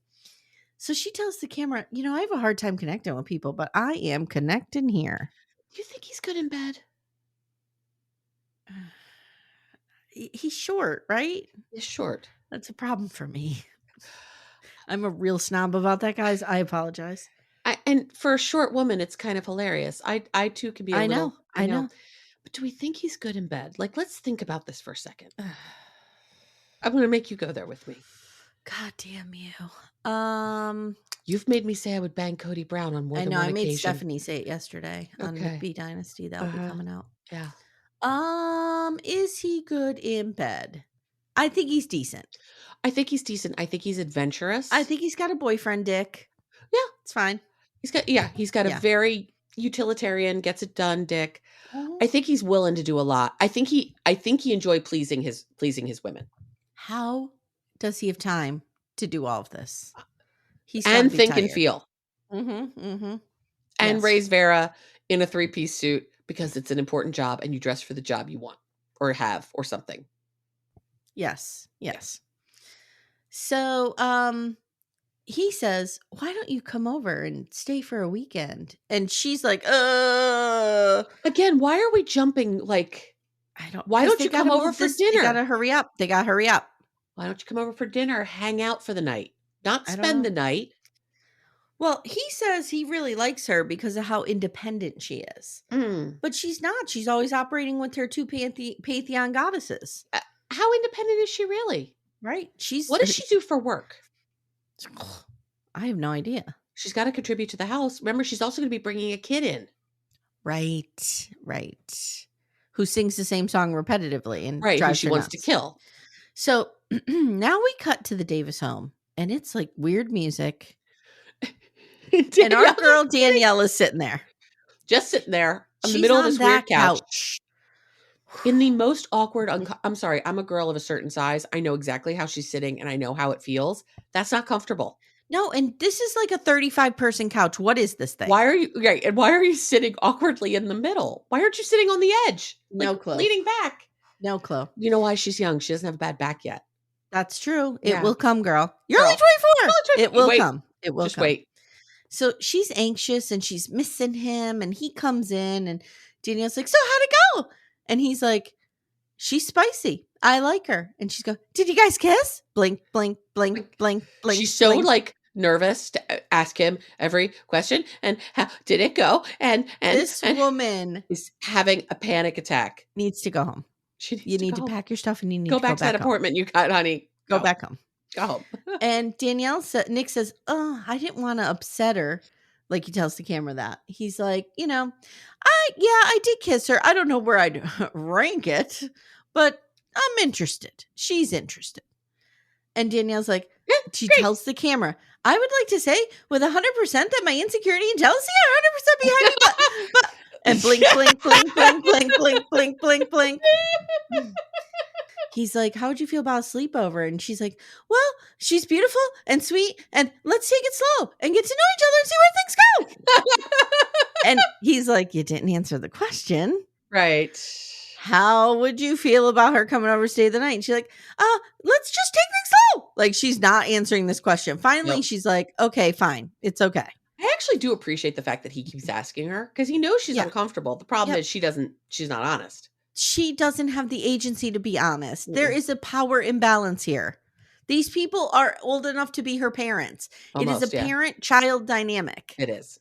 So she tells the camera, I have a hard time connecting with people, but I am connecting here. You think he's good in bed? He's short, right? He's short. That's a problem for me. I'm a real snob about that, guys. I apologize. And for a short woman, it's kind of hilarious. I too can be a little. I know. But do we think he's good in bed? Like, let's think about this for a second. I'm going to make you go there with me. God damn you. You've made me say I would bang Cody Brown on more than one occasion. I made Stephanie say it yesterday on McBee Dynasty. That'll be coming out. Yeah. Is he good in bed? I think he's decent. I think he's adventurous. I think he's got a boyfriend dick. Yeah. It's fine. He's got a very utilitarian, gets it done dick. Mm-hmm. I think he's willing to do a lot. I think he enjoyed pleasing his women. How does he have time to do all of this? He's and think tired. And feel. Mm-hmm. Mm-hmm. And raise Vera in a 3-piece suit because it's an important job and you dress for the job you want or have or something. Yes. So, he says, "Why don't you come over and stay for a weekend?" And she's like, Again, why are we jumping? Like, I don't. Why don't you come over for dinner? They gotta hurry up. Why don't you come over for dinner? Hang out for the night, not spend the night. Well, he says he really likes her because of how independent she is. But she's not. She's always operating with her two pantheon goddesses. How independent is she really? Right. What does she do for work? I have no idea. She's got to contribute to the house. Remember, she's also going to be bringing a kid in. Right. Who sings the same song repetitively and who she wants to kill. So now we cut to the Davis home, and it's like weird music. And our girl Danielle is sitting there. Just sitting there in the middle of this weird couch. In the most awkward, I'm sorry, I'm a girl of a certain size. I know exactly how she's sitting and I know how it feels. That's not comfortable. No, and this is like a 35-person couch. What is this thing? Why are you sitting awkwardly in the middle? Why aren't you sitting on the edge? No clue. Leaning back. No clue. You know why? She's young. She doesn't have a bad back yet. That's true. It will come, girl. You're only 24. It will come. It will come. Wait. So she's anxious and she's missing him, and he comes in and Danielle's like, "So how'd it go?" And he's like, "She's spicy. I like her." And she's going, "Did you guys kiss?" Blink, blink, blink, blink, blink. She's so nervous to ask him every question. And how did it go? And this woman is having a panic attack. Needs to go home. You need to pack your stuff and you need to go back to that appointment you got, honey. Go back home. Go home. And Nick says, "Oh, I didn't want to upset her." Like, he tells the camera that. He's like, I did kiss her. I don't know where I'd rank it, but I'm interested. She's interested. And Danielle's like, she tells the camera, "I would like to say with 100% that my insecurity and jealousy are 100% behind me, but and blink, blink, blink, blink, blink, blink, blink, blink, blink." He's like, "How would you feel about a sleepover?" And she's like, "Well, she's beautiful and sweet, and let's take it slow and get to know each other and see where things go." And he's like, "You didn't answer the question." Right. "How would you feel about her coming over to stay the night?" And she's like, "Let's just take things slow." Like, she's not answering this question. Finally, she's like, "Okay, fine. It's okay." I actually do appreciate the fact that he keeps asking her because he knows she's uncomfortable. The problem is she's not honest. She doesn't have the agency to be honest. There is a power imbalance here. These people are old enough to be her parents. Almost, it is a parent-child dynamic. It is.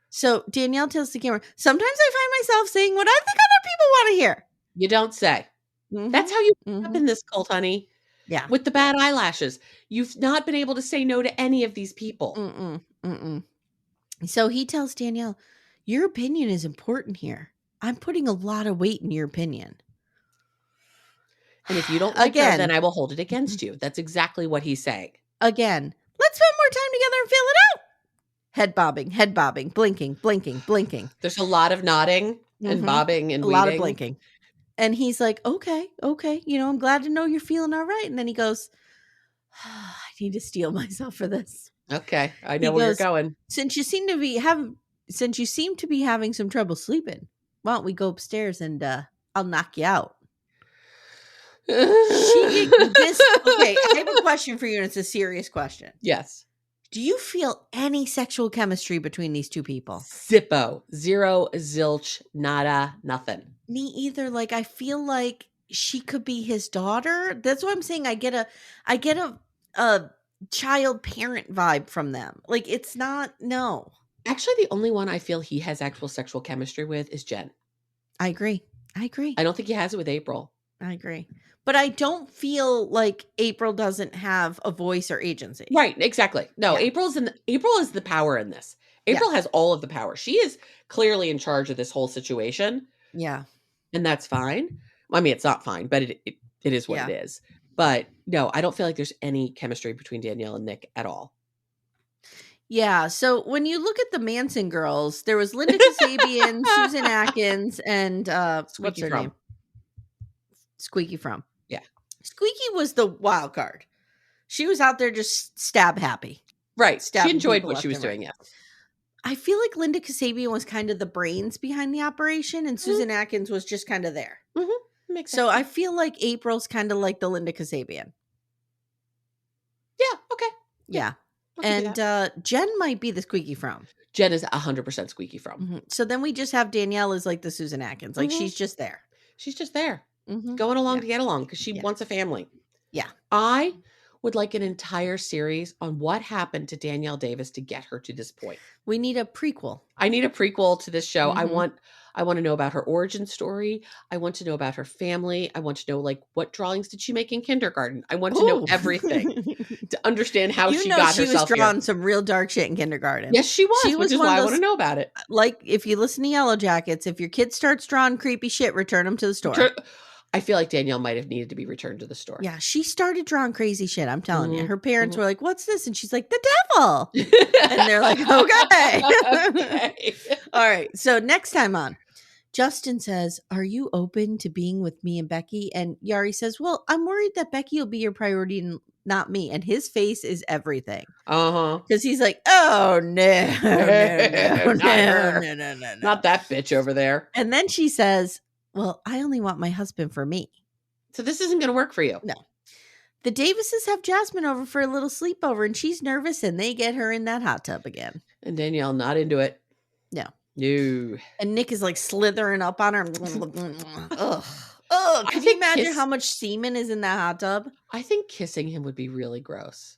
So Danielle tells the camera, "Sometimes I find myself saying what I think other people want to hear." You don't say. Mm-hmm. That's how you end up in this cult, honey. Yeah. With the bad eyelashes. You've not been able to say no to any of these people. So he tells Danielle, "Your opinion is important here. I'm putting a lot of weight in your opinion. And if you don't like her, then I will hold it against you." That's exactly what he's saying. Again, let's spend more time together and feel it out. Head bobbing, blinking, blinking, blinking. There's a lot of nodding and bobbing and a lot of blinking. And he's like, okay. I'm glad to know you're feeling all right. And then he goes, "I need to steel myself for this." Okay, I know where you're going. Since you seem to be having some trouble sleeping, why don't we go upstairs and I'll knock you out? Okay, I have a question for you, and it's a serious question. Yes. Do you feel any sexual chemistry between these two people? Zippo. Zero, zilch, nada, nothing. Me either. Like, I feel like she could be his daughter. That's what I'm saying. I get a child parent vibe from them. Like, it's not, no. Actually, the only one I feel he has actual sexual chemistry with is Jen. I agree. I don't think he has it with April. I agree. But I don't feel like April doesn't have a voice or agency. Right, exactly. No, yeah. April is the power in this. April has all of the power. She is clearly in charge of this whole situation. Yeah. And that's fine. I mean, it's not fine, but it is what it is. But no, I don't feel like there's any chemistry between Danielle and Nick at all. Yeah. So when you look at the Manson girls, there was Linda Kasabian, Susan Atkins, and what's her name? Squeaky Fromm. Yeah. Squeaky was the wild card. She was out there just stab happy. Right. She enjoyed what she was doing, yeah. I feel like Linda Kasabian was kind of the brains behind the operation, and Susan Atkins was just kind of there. Makes so sense. I feel like April's kind of like the Linda Kasabian. Yeah, okay. Yeah. And Jen might be the Squeaky Fromm. Jen is 100% Squeaky Fromm. So then we just have Danielle as like the Susan Atkins. Like she's just there. She's just there. Going along to get along because she wants a family. Yeah. I would like an entire series on what happened to Danielle Davis to get her to this point. We need a prequel. I need a prequel to this show. I want to know about her origin story. I want to know about her family. I want to know like what drawings did she make in kindergarten. I want to know everything to understand how she got herself was drawing some real dark shit in kindergarten. Yes, she was. Which is why I want to know about it. Like if you listen to Yellow Jackets, if your kid starts drawing creepy shit, return them to the store. I feel like Danielle might have needed to be returned to the store. Yeah, she started drawing crazy shit. I'm telling you. Her parents were like, "What's this?" And she's like, "The devil." And they're like, "Okay." Okay. All right. So next time on, Justin says, "Are you open to being with me and Becky?" And Yary says, "Well, I'm worried that Becky will be your priority and not me." And his face is everything. Because he's like, "Oh no, no, not that bitch over there." And then she says, "Well, I only want my husband for me. So this isn't going to work for you." No. The Davises have Jasmine over for a little sleepover, and she's nervous, and they get her in that hot tub again. And Danielle not into it. No. No. And Nick is like slithering up on her. Ugh. Ugh. Can you imagine how much semen is in that hot tub? I think kissing him would be really gross.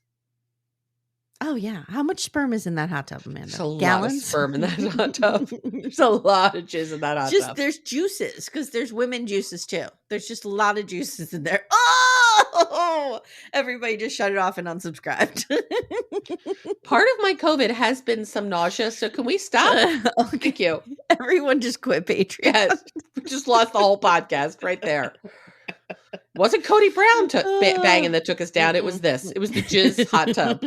Oh, yeah. How much sperm is in that hot tub, Amanda? There's a lot of sperm in that hot tub. There's a lot of jizz in that hot tub. There's juices, because there's women juices, too. There's just a lot of juices in there. Oh! Everybody just shut it off and unsubscribed. Part of my COVID has been some nausea, so can we stop? Okay. Thank you. Everyone just quit Patreon. Yes. We just lost the whole podcast right there. Wasn't Cody Brown banging that took us down. It was this. It was the jizz hot tub.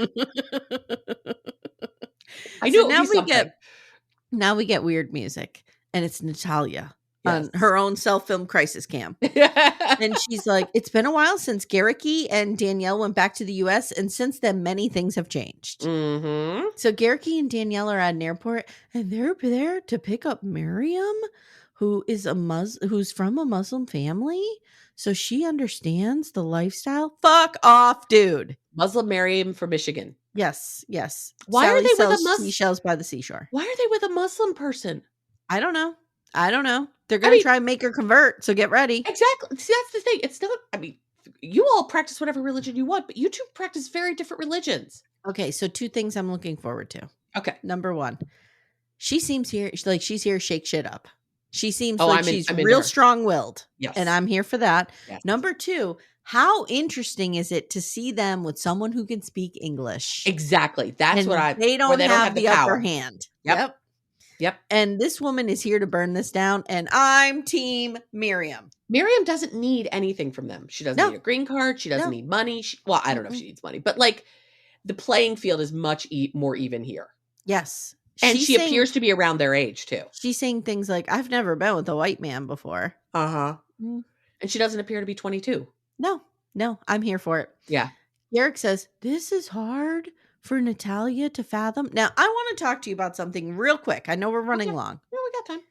I knew now we get weird music, and it's Natalia on her own self-film crisis cam. And she's like, "It's been a while since Garricky and Danielle went back to the U.S., and since then, many things have changed." So Garricky and Danielle are at an airport, and they're there to pick up Miriam, who is who's from a Muslim family. So she understands the lifestyle. Fuck off, dude. Muslim Miriam from Michigan. Yes, yes. Why Sally are they with a Muslim seashells by the seashore? Why are they with a Muslim person? I don't know. They're going to try and make her convert, so get ready. Exactly. See, that's the thing. It's not, you all practice whatever religion you want, but you two practice very different religions. Okay, so 2 things I'm looking forward to. Okay. Number 1, she seems here like she's here to shake shit up. She seems like she's real strong-willed. Yes. And I'm here for that. Yes. Number 2, how interesting is it to see them with someone who can speak English? Exactly. That's what they don't have the upper hand. Yep. And this woman is here to burn this down, and I'm team Miriam. Miriam doesn't need anything from them. She doesn't need a green card. She doesn't need money. I don't know if she needs money, but like the playing field is much more even here. Yes. And she appears to be around their age too. She's saying things like, "I've never been with a white man before." And she doesn't appear to be 22. No, I'm here for it. Yeah. Eric says, "This is hard for Natalia to fathom." Now, I want to talk to you about something real quick. I know we're running long. No, we got time.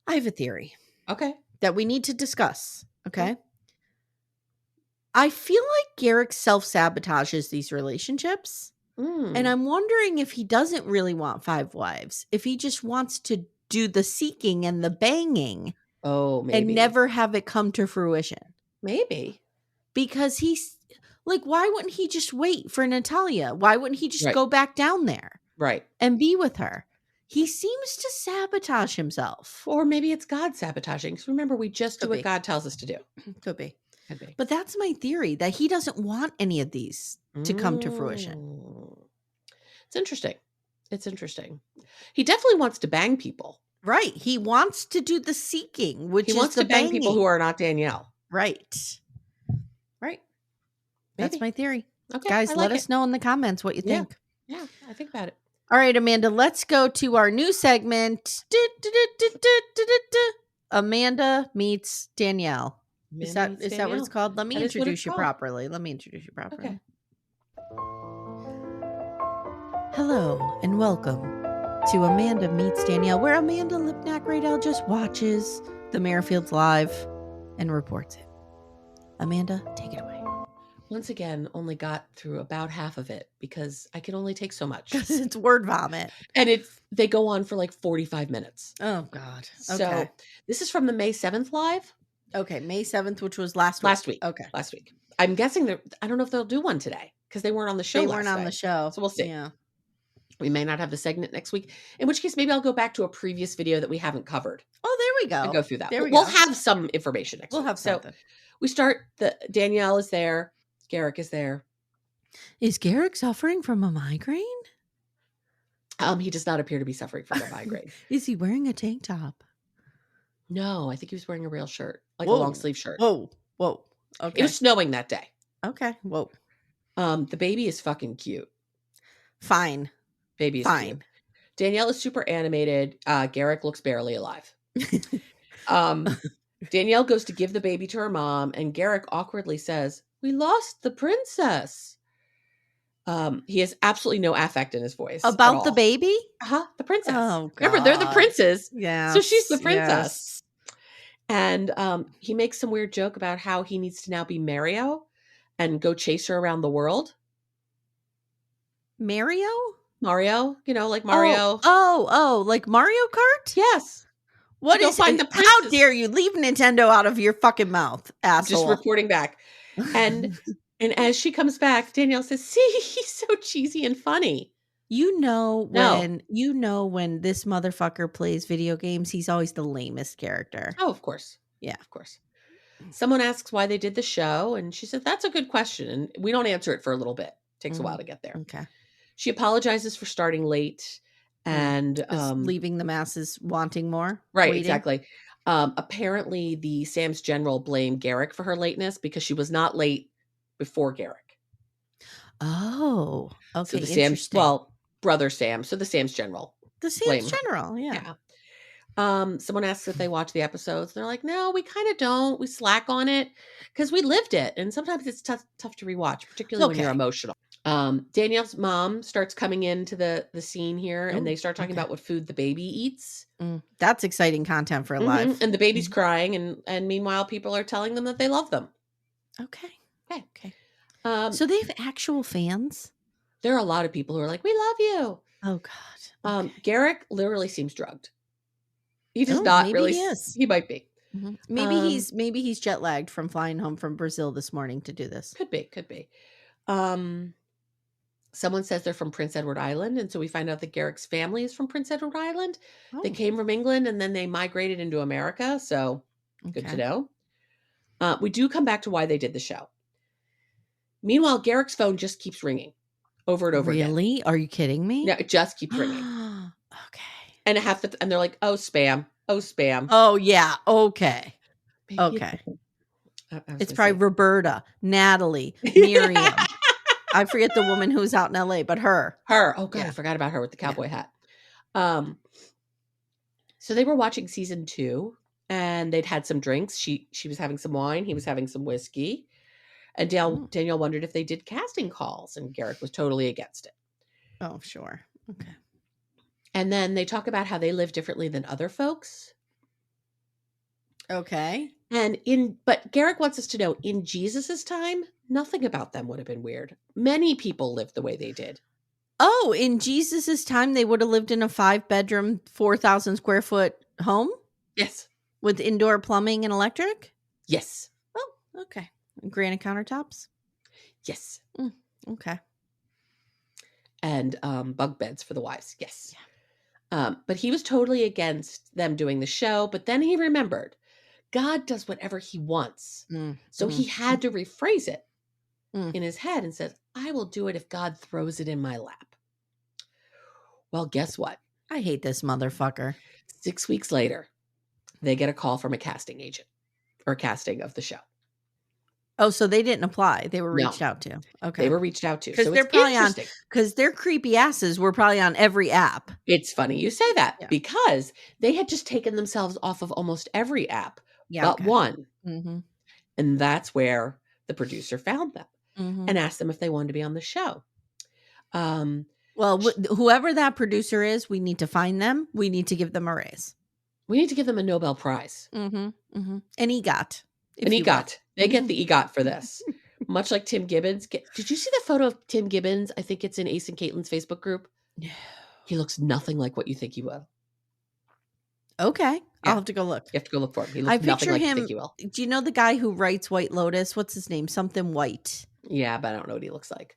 I have a theory. Okay. That we need to discuss. Okay. I feel like Garrick self-sabotages these relationships. And I'm wondering if he doesn't really want 5 wives. If he just wants to do the seeking and the banging. Oh, maybe. And never have it come to fruition. Maybe. Because he's like, why wouldn't he just wait for Natalia? Why wouldn't he just go back down there? Right. And be with her? He seems to sabotage himself. Or maybe it's God sabotaging. Because remember, we just do what God tells us to do. Could be. But that's my theory, that he doesn't want any of these to come to fruition. It's interesting. It's interesting. He definitely wants to bang people. Right. He wants to do the seeking, which he wants to bang people who are not Danielle. Right. Right. Maybe. That's my theory. Okay. Guys, let us know in the comments what you think. Yeah, I think about it. All right, Amanda, let's go to our new segment. Amanda meets Danielle. Is that what it's called? Let me introduce you properly. Okay. Hello and welcome to Amanda Meets Danielle, where Amanda Lipnack-Radell just watches the Merrifields live and reports it. Amanda, take it away. Once again, only got through about half of it because I can only take so much. Because it's word vomit. And they go on for like 45 minutes. Oh, God. Okay. So this is from the May 7th live. Okay, May 7th, which was last week. Okay. Last week. I'm guessing I don't know if they'll do one today because they weren't on the show last They weren't on the show. So we'll see. Yeah. We may not have the segment next week, in which case maybe I'll go back to a previous video that we haven't covered. Oh, there we go. And go through that. We'll have some information next week. We'll have something. So we start, Danielle is there. Garrick is there. Is Garrick suffering from a migraine? He does not appear to be suffering from a migraine. Is he wearing a tank top? No, I think he was wearing a real shirt, like a long sleeve shirt. Whoa. Okay. It was snowing that day. Okay. Whoa. The baby is fucking cute. Fine. Baby is cute. Danielle is super animated. Garrick looks barely alive. Danielle goes to give the baby to her mom, and Garrick awkwardly says, "We lost the princess." He has absolutely no affect in his voice. About the baby? The princess. Oh, God. Remember, they're the princes. Yeah. So she's the princess. Yes. And he makes some weird joke about how he needs to now be Mario and go chase her around the world. Mario, like Mario. Oh, like Mario Kart? Yes. What is find the how dare you leave Nintendo out of your fucking mouth, asshole. Just reporting back. And as she comes back, Danielle says, "See, he's so cheesy and funny." When this motherfucker plays video games, he's always the lamest character. Oh, of course. Yeah. Of course. Someone asks why they did the show, and she said, "That's a good question." And we don't answer it for a little bit. It takes a while to get there. Okay. She apologizes for starting late and leaving the masses wanting more. Right, waiting. Exactly. Apparently the Sam's General blamed Garrick for her lateness because she was not late before Garrick. Oh, okay. So brother Sam. So the Sam's General. The Sam's General, yeah. Someone asks if they watch the episodes. They're like, "No, we kind of don't. We slack on it because we lived it. And sometimes it's tough to rewatch, particularly when you're emotional." Danielle's mom starts coming into the scene here, and they start talking about what food the baby eats. That's exciting content for live. And the baby's crying, and meanwhile, people are telling them that they love them. Okay. So they have actual fans? There are a lot of people who are like, "We love you." Oh, God. Okay. Garrick literally seems drugged. He does not maybe really. He is. He might be. Mm-hmm. Maybe he's jet lagged from flying home from Brazil this morning to do this. Could be. Someone says they're from Prince Edward Island, and so we find out that Garrick's family is from Prince Edward Island. Oh. They came from England, and then they migrated into America, so good to know. We do come back to why they did the show. Meanwhile, Garrick's phone just keeps ringing over and over again. Really? Are you kidding me? No, it just keeps ringing. Okay. And and they're like, "Oh, spam. Oh, spam." Oh, yeah. Okay. Maybe okay. It's probably Roberta, Natalie, Miriam. I forget the woman who's out in LA, but her. Oh, God, I forgot about her with the cowboy hat. So they were watching season 2, and they'd had some drinks. She was having some wine. He was having some whiskey. And Danielle wondered if they did casting calls, and Garrick was totally against it. Oh, sure. Okay. And then they talk about how they live differently than other folks. Okay. But Garrick wants us to know, in Jesus's time, nothing about them would have been weird. Many people lived the way they did. Oh, in Jesus's time, they would have lived in a 5-bedroom, 4,000 square foot home? Yes. With indoor plumbing and electric? Yes. Oh, okay. Granite countertops? Yes. Okay. And bunk beds for the wives. Yes. Yeah. But he was totally against them doing the show. But then he remembered God does whatever he wants. So he had to rephrase it in his head and said, I will do it if God throws it in my lap. Well, guess what? I hate this motherfucker. 6 weeks later, they get a call from a casting agent or casting of the show. Oh, so they didn't apply. They were reached out to. Okay. They were reached out to. Because so they're it's probably interesting. Because their creepy asses were probably on every app. It's funny you say that because they had just taken themselves off of almost every app but one. And that's where the producer found them and asked them if they wanted to be on the show. Well, whoever that producer is, we need to find them. We need to give them a raise. We need to give them a Nobel Prize. An EGOT. An EGOT. They get the EGOT for this. Much like Tim Gibbons. Did you see the photo of Tim Gibbons? I think it's in Ace and Caitlin's Facebook group. No. He looks nothing like what you think he will. Okay. Yeah. I'll have to go look. You have to go look for him. He looks nothing like you think he will. Do you know the guy who writes White Lotus? What's his name? Something White. Yeah, but I don't know what he looks like.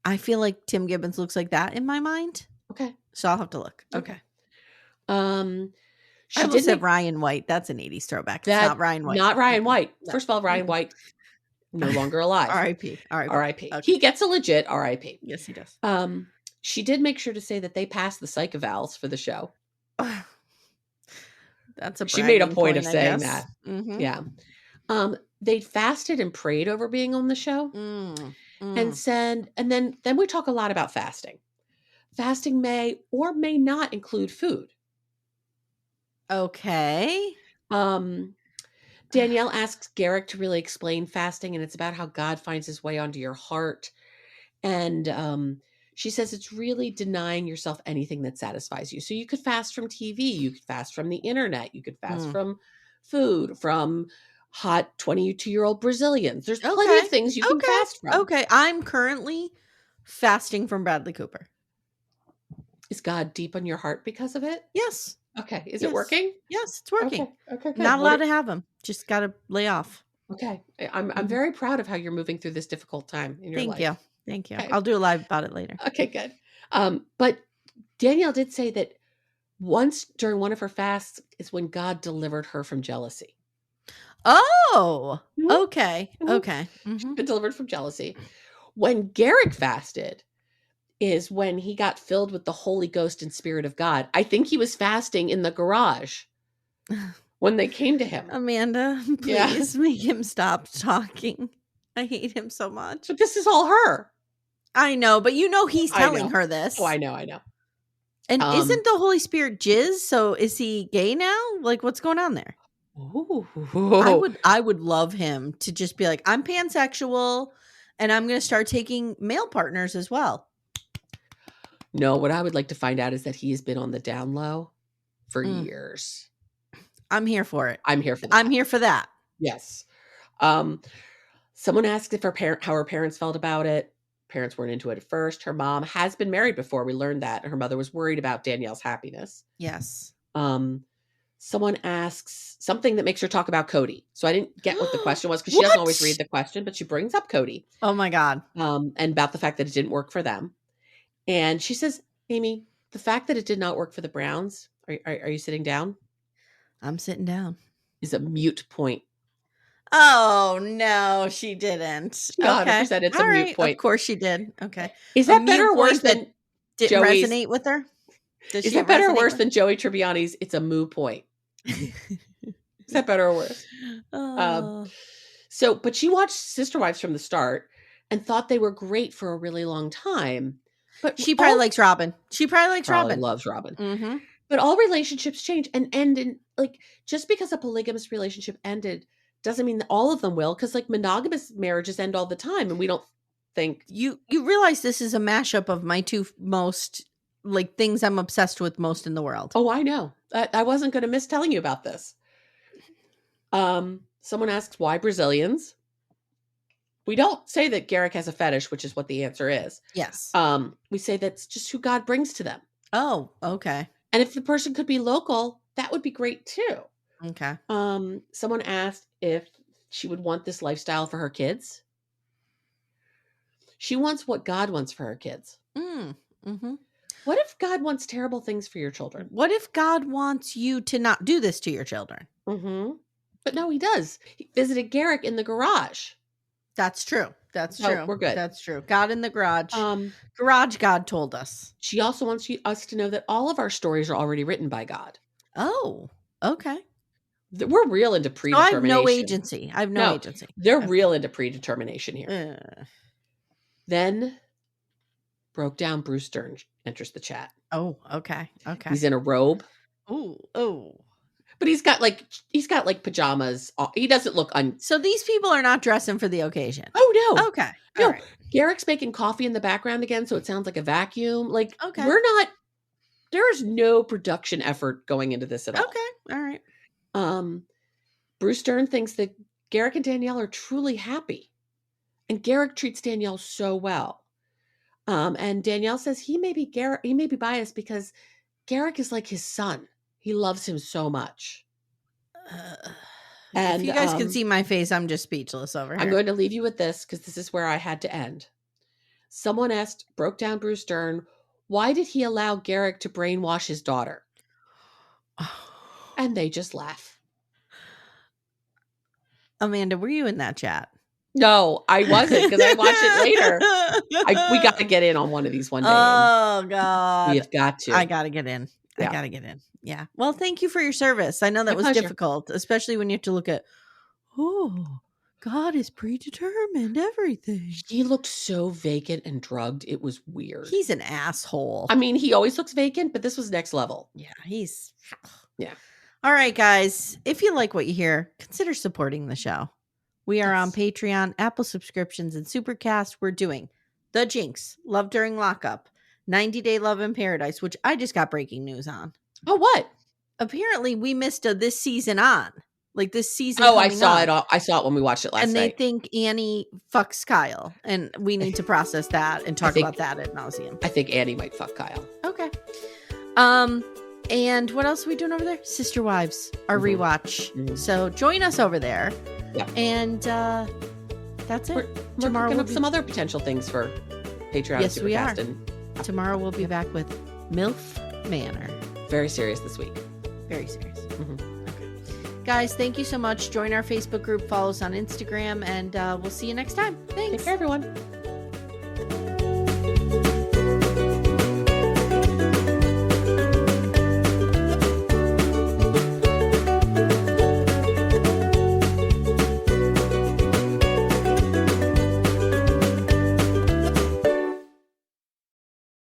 I feel like Tim Gibbons looks like that in my mind. Okay. So I'll have to look. Okay. She I said Ryan White. That's an 80s throwback. It's not Ryan White. Not Ryan White. No. First of all, Ryan White, no longer alive. R.I.P. R.I.P. Okay. He gets a legit R.I.P. Yes, he does. She did make sure to say that they passed the psych evals for the show. That's a she made a point of saying that. Yeah. They fasted and prayed over being on the show and said, and then we talk a lot about fasting. Fasting may or may not include food. Okay. Danielle asks Garrick to really explain fasting, and it's about how God finds his way onto your heart. And she says it's really denying yourself anything that satisfies you. So you could fast from TV, you could fast from the internet, you could fast from food, from hot 22-year-old Brazilians. There's plenty of things you can fast from. Okay. I'm currently fasting from Bradley Cooper. Is God deep on your heart because of it? Yes. Okay. Is it working? Yes, it's working. Okay. Good. Not allowed to have them. Just got to lay off. Okay. I'm very proud of how you're moving through this difficult time in your life. Thank you. Okay. I'll do a live about it later. Okay, good. But Danielle did say that once during one of her fasts is when God delivered her from jealousy. Oh, okay. Okay. She's been delivered from jealousy. When Garrick fasted is when he got filled with the Holy Ghost and Spirit of God. I think he was fasting in the garage when they came to him. Amanda, please make him stop talking. I hate him so much. But this is all her. I know, but you know he's telling her this. Oh, I know. And isn't the Holy Spirit jizz? So is he gay now? Like, what's going on there? Ooh. I would love him to just be like, I'm pansexual and I'm going to start taking male partners as well. No, what I would like to find out is that he has been on the down low for years. I'm here for it. I'm here for that. I'm here for that. Yes. Someone asked if how her parents felt about it. Parents weren't into it at first. Her mom has been married before. We learned that. Her mother was worried about Danielle's happiness. Yes. Someone asks something that makes her talk about Cody. So I didn't get what the question was because she doesn't always read the question, but she brings up Cody. Oh my God. And about the fact that it didn't work for them. And she says, Amy, the fact that it did not work for the Browns, are you sitting down? I'm sitting down. Is a mute point. Oh, no, she didn't. 100% it's a mute point. Of course she did. Okay. Is that better or worse than didn't resonate with her? Is that better or worse than Joey Tribbiani's It's a Moo Point? Is that better or worse? But she watched Sister Wives from the start and thought they were great for a really long time. But she probably likes Robin. She probably likes Robin. Loves Robin. But all relationships change and end in, like, just because a polygamous relationship ended doesn't mean that all of them will, because like monogamous marriages end all the time, and we don't think you realize this is a mashup of my two most like things I'm obsessed with most in the world. Oh, I know. I wasn't going to miss telling you about this. Someone asks why Brazilians. We don't say that Garrick has a fetish, which is what the answer is. Yes. We say that's just who God brings to them. Oh, okay. And if the person could be local, that would be great too. Okay. Someone asked if she would want this lifestyle for her kids. She wants what God wants for her kids. Mm-hmm. What if God wants terrible things for your children? What if God wants you to not do this to your children? Mm-hmm. But no, he does. He visited Garrick in the garage. That's true. That's true. We're good. That's true. God in the garage. Garage God told us. She also wants us to know that all of our stories are already written by God. Oh, okay. We're real into predetermination. So I have no agency. I have no agency. They're real into predetermination here. Then Broke Down Bruce Dern enters the chat. Oh, okay. Okay. He's in a robe. Oh. But he's got like pajamas. He doesn't look So these people are not dressing for the occasion. Oh no. Okay. No. Right. Garrick's making coffee in the background again, so it sounds like a vacuum. Like okay. There's no production effort going into this at all. Okay. All right. Bruce Dern thinks that Garrick and Danielle are truly happy. And Garrick treats Danielle so well. And Danielle says he may be biased because Garrick is like his son. He loves him so much. And if you guys can see my face, I'm just speechless over here. I'm going to leave you with this because this is where I had to end. Someone broke down Bruce Dern, why did he allow Garrick to brainwash his daughter? And they just laugh. Amanda, were you in that chat? No, I wasn't because I watched it later. We got to get in on one of these one day. Oh, God. We have got to. I got to get in. Yeah. I got to get in. Yeah. Well, thank you for your service. I know that was difficult, especially when you have to look at, God is predetermined everything. He looked so vacant and drugged. It was weird. He's an asshole. I mean, he always looks vacant, but this was next level. Yeah. Yeah. All right, guys. If you like what you hear, consider supporting the show. We are on Patreon, Apple subscriptions, and Supercast. We're doing The Jinx, Love During Lockup, 90 Day Love in Paradise, which I just got breaking news on. Oh, what? Apparently, we missed this season on. Like this season. Oh, I saw it. I saw it when we watched it last night. And they think Annie fucks Kyle. And we need to process that and talk about that ad nauseum. I think Annie might fuck Kyle. Okay. And what else are we doing over there? Sister Wives, our rewatch. Mm-hmm. So join us over there. Yeah. And that's it. We're working up some other potential things for Patreon. Yes, we are. Tomorrow we'll be back with MILF Manor. Very serious this week. Very serious. Mm-hmm. Okay. Guys, thank you so much. Join our Facebook group. Follow us on Instagram. And we'll see you next time. Thanks. Take care, everyone.